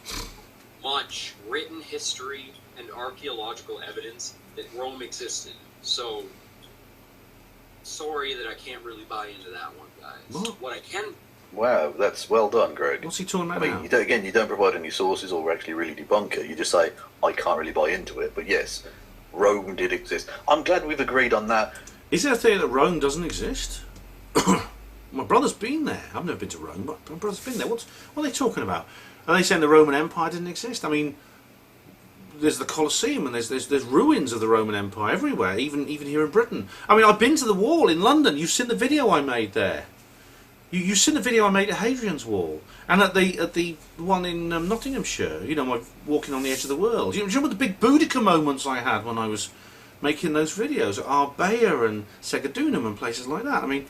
much written history and archaeological evidence that Rome existed. So, sorry that I can't really buy into that one, guys. What I can... Wow, that's well done, Greg. What's he talking about I mean, now? you don't provide any sources or actually really debunk it. You just say, I can't really buy into it. But yes, Rome did exist. I'm glad we've agreed on that. Is there a theory that Rome doesn't exist? My brother's been there. I've never been to Rome, but my brother's been there. What are they talking about? Are they saying the Roman Empire didn't exist? I mean, there's the Colosseum and there's ruins of the Roman Empire everywhere, even here in Britain. I mean, I've been to the Wall in London. You've seen the video I made there. You've seen the video I made at Hadrian's Wall, and at the one in Nottinghamshire. You know, my walking on the edge of the world. You remember the big Boudica moments I had when I was making those videos at Arbea and Segedunum and places like that. I mean,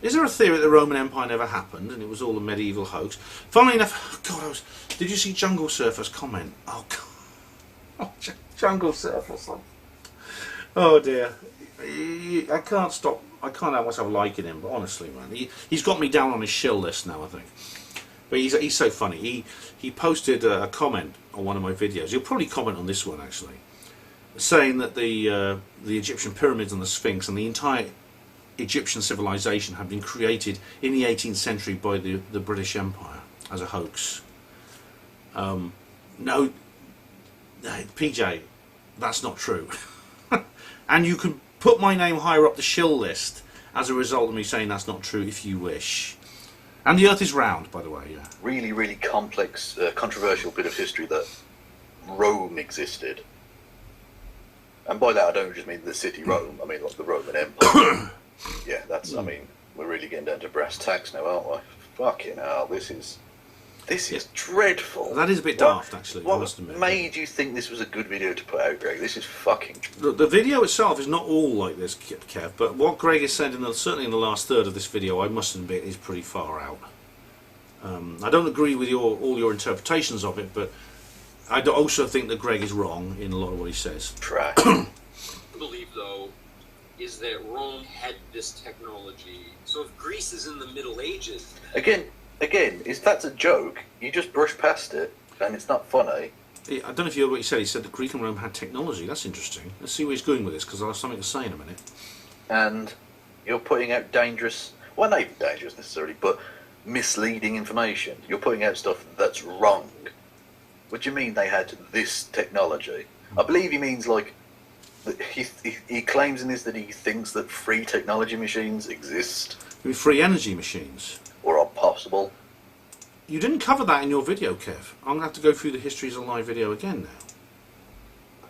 is there a theory that the Roman Empire never happened and it was all a medieval hoax? Funnily enough, God, did you see Jungle Surfer's comment? Oh, God. Oh, Jungle Surfer's. Oh, dear. I can't stop. I can't help myself liking him, but honestly, man, he's got me down on his shill list now, I think. But he's so funny. He posted a comment on one of my videos. He'll probably comment on this one, actually, saying that the Egyptian pyramids and the Sphinx and the entire Egyptian civilization had been created in the 18th century by the British Empire as a hoax. No, PJ, that's not true. And you can put my name higher up the shill list as a result of me saying that's not true if you wish. And the Earth is round, by the way. Yeah. Really, really complex, controversial bit of history that Rome existed. And by that I don't just mean the city Rome, I mean like the Roman Empire. Yeah, that's, I mean, we're really getting down to brass tacks now, aren't we? Fucking hell, this is dreadful. That is a bit daft, actually. I must What admit. made you think this was a good video to put out, Greg? This is fucking... The video itself is not all like this, Kev, but what Greg has said, certainly in the last third of this video, I must admit, is pretty far out. I don't agree with all your interpretations of it, but I also think that Greg is wrong in a lot of what he says. trash. I believe, though, is that Rome had this technology. So if Greece is in the Middle Ages... Again, if that's a joke, you just brush past it, and it's not funny. I don't know if you heard what he said. He said that Greek and Rome had technology. That's interesting. Let's see where he's going with this, because I'll have something to say in a minute. And you're putting out dangerous... Well, not even dangerous necessarily, but misleading information. You're putting out stuff that's wrong. What do you mean they had this technology? I believe he means, like... He claims in this that he thinks that free technology machines exist. I mean, free energy machines. Or are possible. You didn't cover that in your video, Kev. I'm going to have to go through the Histories of Live video again now.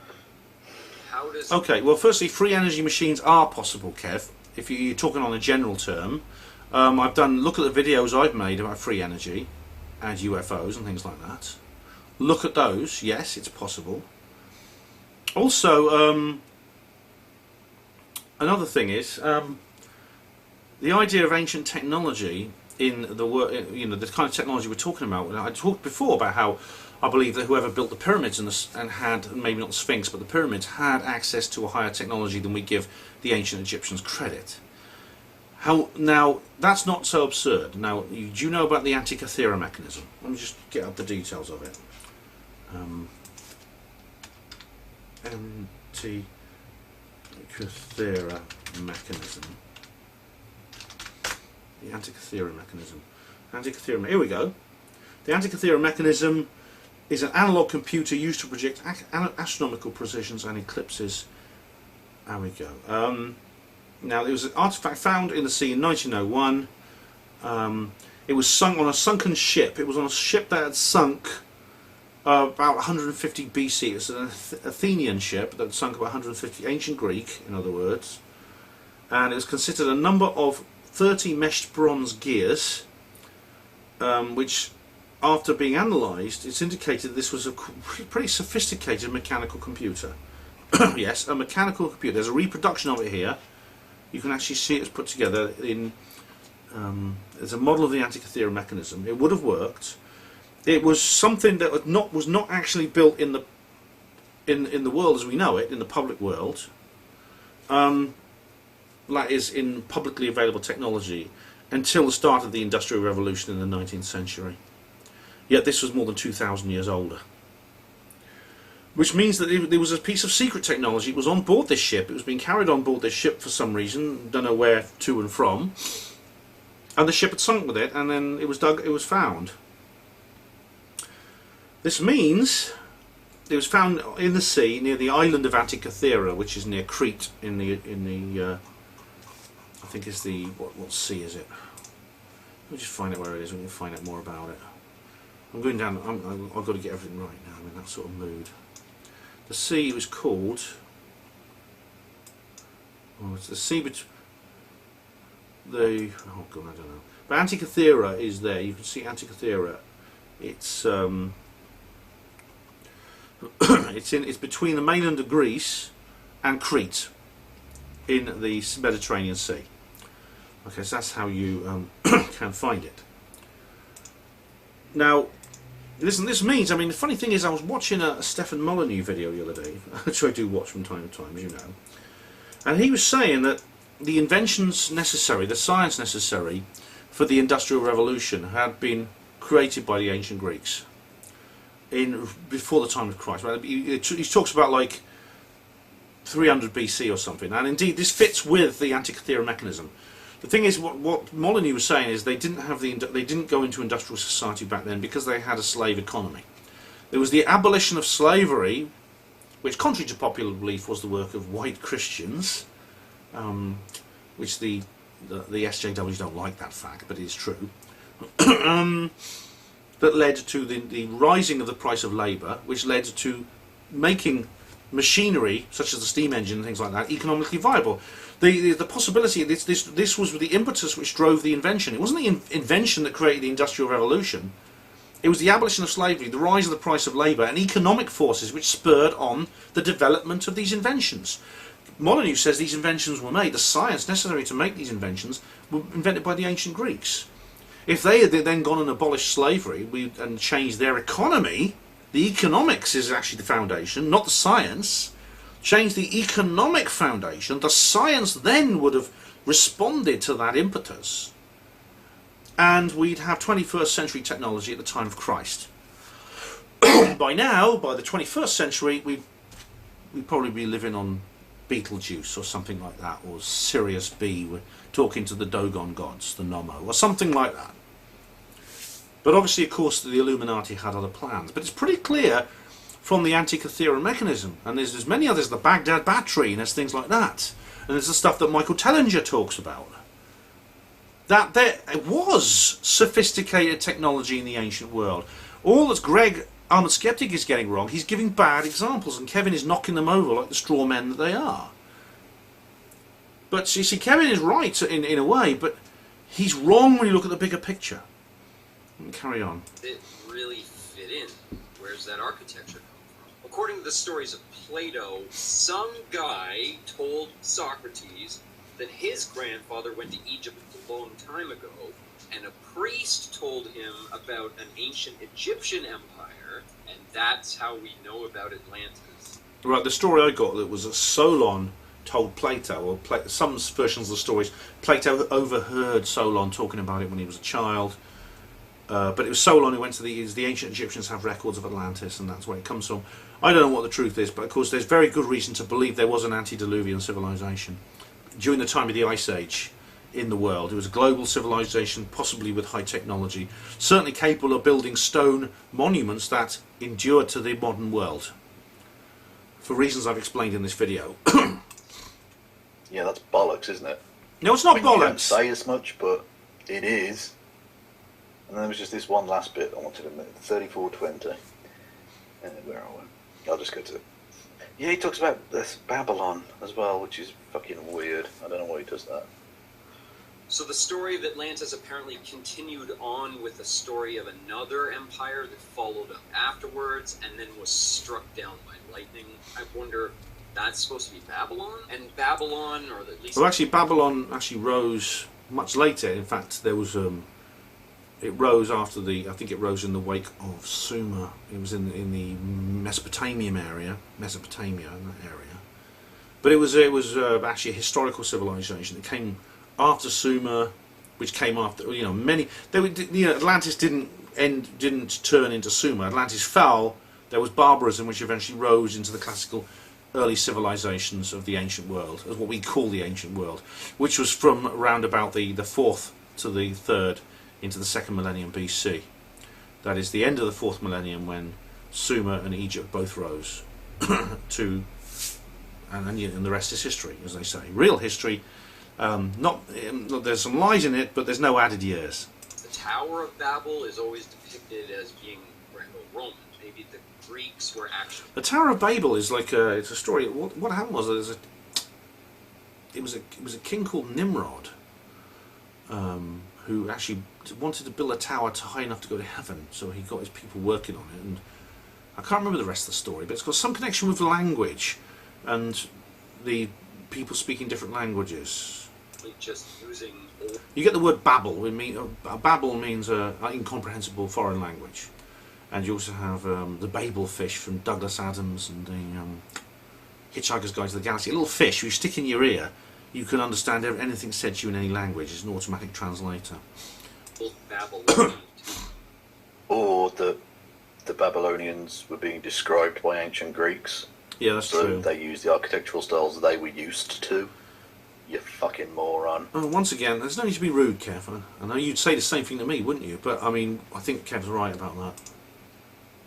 How does... Okay, well, firstly, free energy machines are possible, Kev. If you're talking on a general term. Look at the videos I've made about free energy and UFOs and things like that. Look at those. Yes, it's possible. Also, another thing is the idea of ancient technology in the work, the kind of technology we're talking about. I talked before about how I believe that whoever built the pyramids and had, maybe not the Sphinx, but the pyramids had access to a higher technology than we give the ancient Egyptians credit. Now, that's not so absurd. Now, do you know about the Antikythera mechanism? Let me just get up the details of it. Antikythera mechanism. The Antikythera mechanism. Here we go. The Antikythera mechanism is an analog computer used to predict astronomical precisions and eclipses. There we go. Now, it was an artifact found in the sea in 1901. It was sunk on a sunken ship. It was on a ship that had sunk about 150 BC. It was an Athenian ship that sunk about 150, ancient Greek, in other words. And it was considered a number of 30 meshed bronze gears, which, after being analysed, it's indicated this was a pretty sophisticated mechanical computer. Yes, a mechanical computer. There's a reproduction of it here. You can actually see it's put together in. There's a model of the Antikythera mechanism. It would have worked. It was something that was not actually built in the world as we know it, in the public world. That is, in publicly available technology, until the start of the Industrial Revolution in the 19th century. Yet this was more than 2,000 years older. Which means that there was a piece of secret technology. It was on board this ship. It was being carried on board this ship for some reason. Don't know where to and from. And the ship had sunk with it, and then it was found. This means it was found in the sea near the island of Antikythera, which is near Crete in the I think it's the what sea is it? Let me just find out where it is. We can find out more about it. I'm going down. I've got to get everything right now. I'm in that sort of mood. The sea was called. Oh, it's the sea between the. Oh God, I don't know. But Antikythera is there. You can see Antikythera. It's it's between the mainland of Greece and Crete in the Mediterranean Sea. Okay, so that's how you can find it. Now, this means, I mean, the funny thing is I was watching a Stefan Molyneux video the other day, which I do watch from time to time, as you know, and he was saying that the inventions necessary, the science necessary for the Industrial Revolution had been created by the ancient Greeks before the time of Christ. He talks about like 300 BC or something, and indeed this fits with the Antikythera mechanism. The thing is, what Molyneux was saying is they didn't go into industrial society back then because they had a slave economy. There was the abolition of slavery, which, contrary to popular belief, was the work of white Christians, which the SJWs don't like that fact, but it is true. That led to the rising of the price of labour, which led to making machinery, such as the steam engine and things like that, economically viable. The possibility, this was the impetus which drove the invention. It wasn't the invention that created the Industrial Revolution. It was the abolition of slavery, the rise of the price of labour, and economic forces which spurred on the development of these inventions. Molyneux says these inventions were made, the science necessary to make these inventions were invented by the ancient Greeks. If they had then gone and abolished slavery and changed their economy, the economics is actually the foundation, not the science. Change the economic foundation, the science then would have responded to that impetus, and we'd have 21st century technology at the time of Christ. By now, by the 21st century, we'd probably be living on Beetlejuice or something like that, or Sirius B, we're talking to the Dogon gods, the Nommo, or something like that. But obviously, of course, the Illuminati had other plans. But it's pretty clear from the Antikythera mechanism, and there's many others, the Baghdad battery, and there's things like that, and there's the stuff that Michael Tellinger talks about, that there was sophisticated technology in the ancient world. All that Greg, Armored Skeptic, is getting wrong, he's giving bad examples, and Kevin is knocking them over like the straw men that they are. But you see, Kevin is right in a way, but he's wrong when you look at the bigger picture. Carry on. It really fit in. Where's that architecture come from? According to the stories of Plato, some guy told Socrates that his grandfather went to Egypt a long time ago, and a priest told him about an ancient Egyptian empire, and that's how we know about Atlantis. Right, the story I got that was that Solon told Plato, or some versions of the stories, Plato overheard Solon talking about it when he was a child. But it was Solon who went to the ancient Egyptians have records of Atlantis, and that's where it comes from. I don't know what the truth is, but of course there's very good reason to believe there was an antediluvian civilization during the time of the Ice Age in the world. It was a global civilization, possibly with high technology, certainly capable of building stone monuments that endured to the modern world, for reasons I've explained in this video. Yeah, that's bollocks, isn't it? No, it's not I mean, you bollocks. don't say as much, but it is. And then there was just this one last bit I wanted to make. 3420. Where are we? I'll just go to it. Yeah, he talks about this Babylon as well, which is fucking weird. I don't know why he does that. So the story of Atlantis apparently continued on with the story of another empire that followed up afterwards and then was struck down by lightning. I wonder if that's supposed to be Babylon? And Babylon, or at least... Well, actually, Babylon actually rose much later. In fact, there was it rose after I think it rose in the wake of Sumer. It was in the Mesopotamian area, in that area. But it was actually a historical civilization. It came after Sumer, which came after many. Atlantis didn't turn into Sumer. Atlantis fell. There was barbarism, which eventually rose into the classical early civilizations of the ancient world, as what we call the ancient world, which was from around about the 4th to the 3rd into the 2nd millennium BC. That is the end of the 4th millennium, when Sumer and Egypt both rose and the rest is history, as they say. Real history. There's some lies in it, but there's no added years. The Tower of Babel is always depicted as being Greco-Roman. Maybe the Greeks were actually... The Tower of Babel is like it's a story. What happened was it was a king called Nimrod, who actually wanted to build a tower high enough to go to heaven. So he got his people working on it, and I can't remember the rest of the story, but it's got some connection with language and the people speaking different languages. Just using... You get the word Babel. Babel means incomprehensible foreign language. And you also have the Babel fish from Douglas Adams and the Hitchhiker's Guide to the Galaxy. A little fish you stick in your ear, you can understand anything said to you in any language. It's an automatic translator. Or the Babylonians were being described by ancient Greeks. Yeah, that's true. So they used the architectural styles they were used to. You fucking moron. Oh, once again, there's no need to be rude, Kev. I know you'd say the same thing to me, wouldn't you? But I mean, I think Kev's right about that.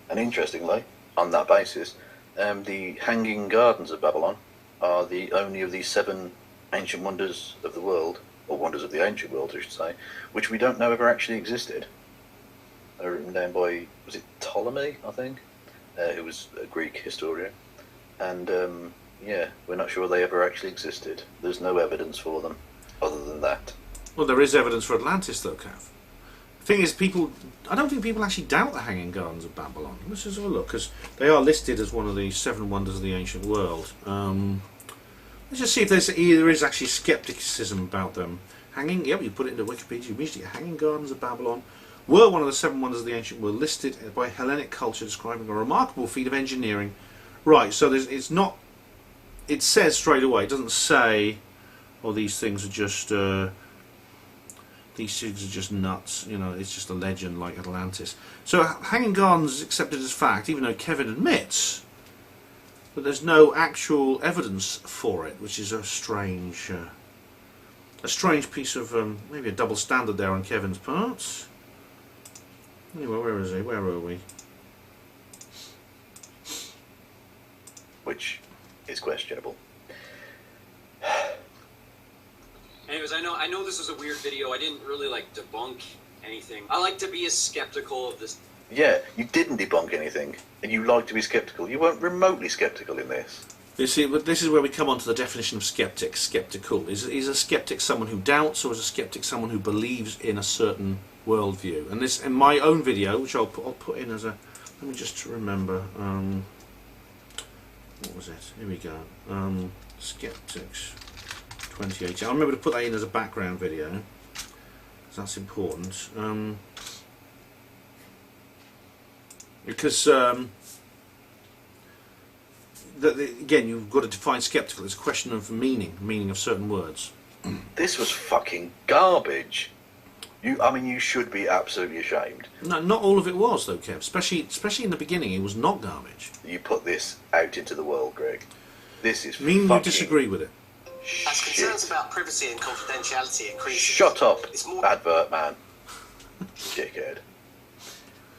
And interestingly, on that basis, the Hanging Gardens of Babylon are the only of these 7 ancient wonders of the world, or wonders of the ancient world, I should say, which we don't know ever actually existed. They're written down by, was it Ptolemy, I think, who was a Greek historian. And yeah, we're not sure they ever actually existed. There's no evidence for them, other than that. Well, there is evidence for Atlantis, though, Kev. The thing is, I don't think people actually doubt the Hanging Gardens of Babylon. Let's just have a look, because they are listed as one of the 7 wonders of the ancient world. Let's just see if there is actually skepticism about them. Yep, you put it into Wikipedia, immediately Hanging Gardens of Babylon were one of the 7 wonders of the ancient world, listed by Hellenic culture, describing a remarkable feat of engineering. Right, so it's not... It says straight away, it doesn't say, oh, these things are just nuts, it's just a legend like Atlantis. So Hanging Gardens is accepted as fact, even though Kevin admits that there's no actual evidence for it, which is a strange piece of, maybe a double standard there on Kevin's part. Anyway, where is he? Where are we? Which is questionable. Anyways, I know this was a weird video. I didn't really debunk anything. I like to be as skeptical of this. Yeah, you didn't debunk anything, and you like to be skeptical. You weren't remotely skeptical in this. You see, but this is where we come on to the definition of skeptic. Skeptical. Is a skeptic someone who doubts, or is a skeptic someone who believes in a certain worldview? And this, in my own video, which I'll put in as a... Let me just remember. what was it? Here we go. Skeptics 2018. I remember to put that in as a background video, because that's important. Because again, you've got to define skeptical. It's a question of meaning of certain words. This was fucking garbage. I mean, you should be absolutely ashamed. No, not all of it was, though, Kev. Especially in the beginning, it was not garbage. You put this out into the world, Greg. This is you fucking disagree with it. As concerns about privacy and confidentiality increase. Shut up, advert man. Dickhead.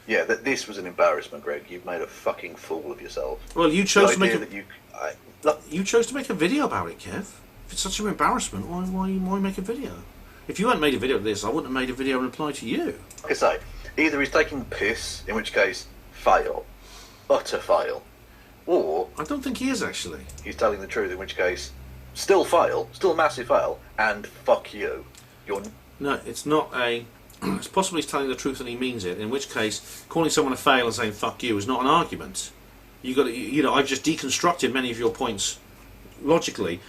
Yeah, this was an embarrassment, Greg. You've made a fucking fool of yourself. Well, you chose to make you chose to make a video about it, Kev. If it's such an embarrassment, why make a video? If you hadn't made a video of this, I wouldn't have made a video in reply to you. Like I say, either he's taking the piss, in which case, fail. Utter fail. Or... I don't think he is, actually. He's telling the truth, in which case, still fail, still massive fail, and fuck you. No, it's not a... It's possible he's telling the truth and he means it, in which case, calling someone a fail and saying fuck you is not an argument. I've just deconstructed many of your points logically.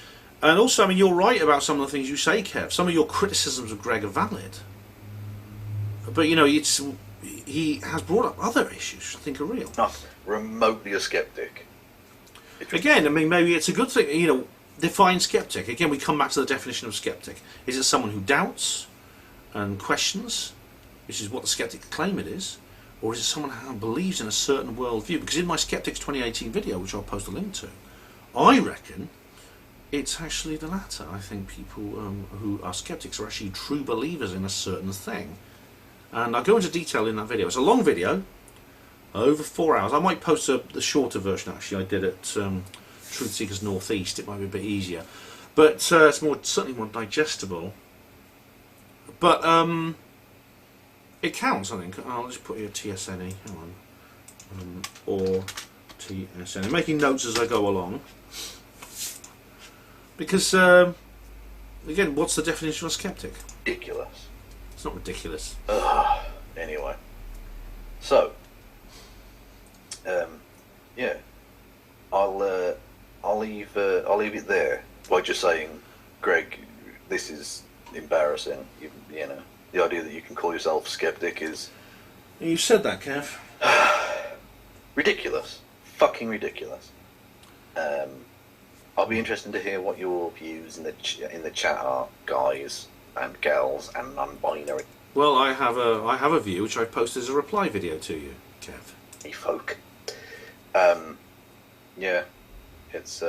And also, I mean, you're right about some of the things you say, Kev. Some of your criticisms of Greg are valid. But, he has brought up other issues I think are real. Not remotely a skeptic. Again, I mean, maybe it's a good thing, define skeptic. Again, we come back to the definition of skeptic. Is it someone who doubts and questions, which is what the skeptic claim it is, or is it someone who believes in a certain worldview? Because in my Skeptics 2018 video, which I'll post a link to, I reckon it's actually the latter. I think people who are skeptics are actually true believers in a certain thing. And I'll go into detail in that video. It's a long video, over 4 hours. I might post the shorter version, actually. I did it Truth Seekers Northeast. It might be a bit easier. But it's certainly more digestible. But it counts, I think. I'll just put here TSNE. Hang on. Or TSNE. I'm making notes as I go along. Because, again, what's the definition of a skeptic? Ridiculous. It's not ridiculous. Anyway. So, yeah. I'll leave it there by just saying, Greg, this is embarrassing. You know, the idea that you can call yourself skeptic is... You said that, Kev. Ridiculous. Fucking ridiculous. I'll be interested to hear what your views in the chat are, guys and gals and non-binary. Well, I have a view which I posted as a reply video to you, Kev. Hey folk. Yeah, it's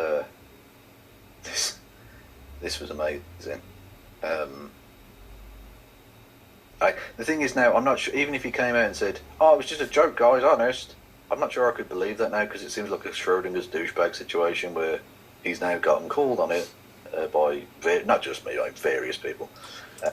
this was amazing. The thing is now, I'm not sure, even if he came out and said, oh, it was just a joke, guys, honest, I'm not sure I could believe that now, because it seems like a Schrodinger's douchebag situation where he's now gotten called on it by, not just me, like various people.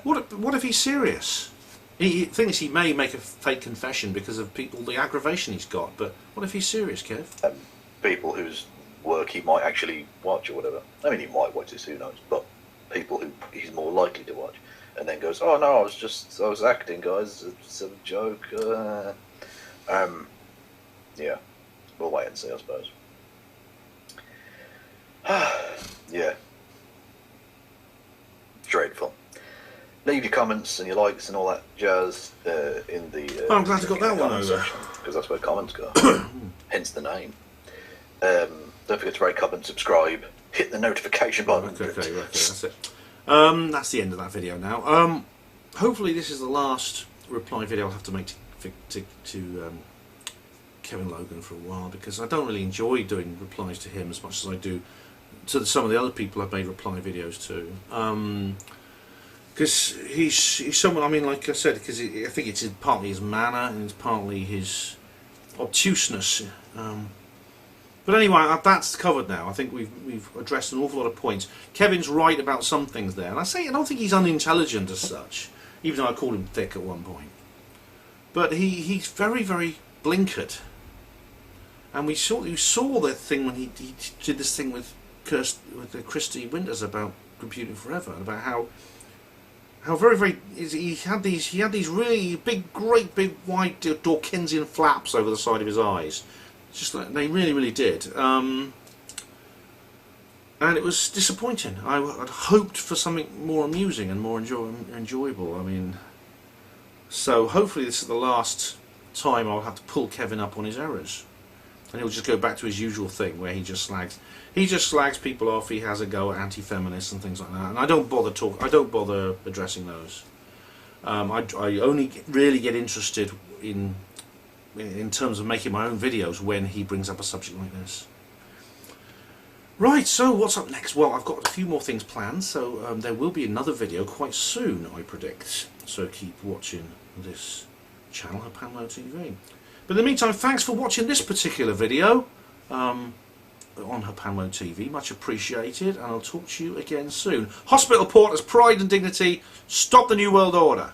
What if he's serious? He thinks he may make a fake confession because of the aggravation he's got, but what if he's serious, Kev? People whose work he might actually watch or whatever. I mean, he might watch this, who knows, but people who he's more likely to watch, and then goes, oh no, I was acting, guys, it's a joke. Yeah, we'll wait and see, I suppose. Yeah. Dreadful. Leave your comments and your likes and all that jazz in the... I'm glad you got that one over. Because that's where comments go. Hence the name. Don't forget to rate, comment, subscribe, hit the notification button. Okay, that's it. That's the end of that video now. Hopefully this is the last reply video I'll have to make to Kevin Logan for a while, because I don't really enjoy doing replies to him as much as I do to some of the other people I've made reply videos to. Because he's someone, I mean, like I said, because I think it's partly his manner and it's partly his obtuseness. But anyway, that's covered now. I think we've addressed an awful lot of points. Kevin's right about some things there, and I don't think he's unintelligent as such, even though I called him thick at one point. But he's very, very blinkered. And you saw that thing when he did this thing with Christy Winters about computing forever, about how very, very he had these really great big white Dawkinsian flaps over the side of his eyes, just like they really, really did. and it was disappointing. I'd hoped for something more amusing and more enjoyable. I mean, so hopefully this is the last time I'll have to pull Kevin up on his errors, and he'll just go back to his usual thing where he just slags people off. He has a go at anti-feminists and things like that, and I don't bother addressing those. I only really get interested in terms of making my own videos when he brings up a subject like this. Right, so what's up next? Well, I've got a few more things planned, so there will be another video quite soon, I predict. So keep watching this channel, Hapanlo TV. But in the meantime, thanks for watching this particular video on Hapanlo TV. Much appreciated, and I'll talk to you again soon. Hospital Porters, pride and dignity. Stop the New World Order.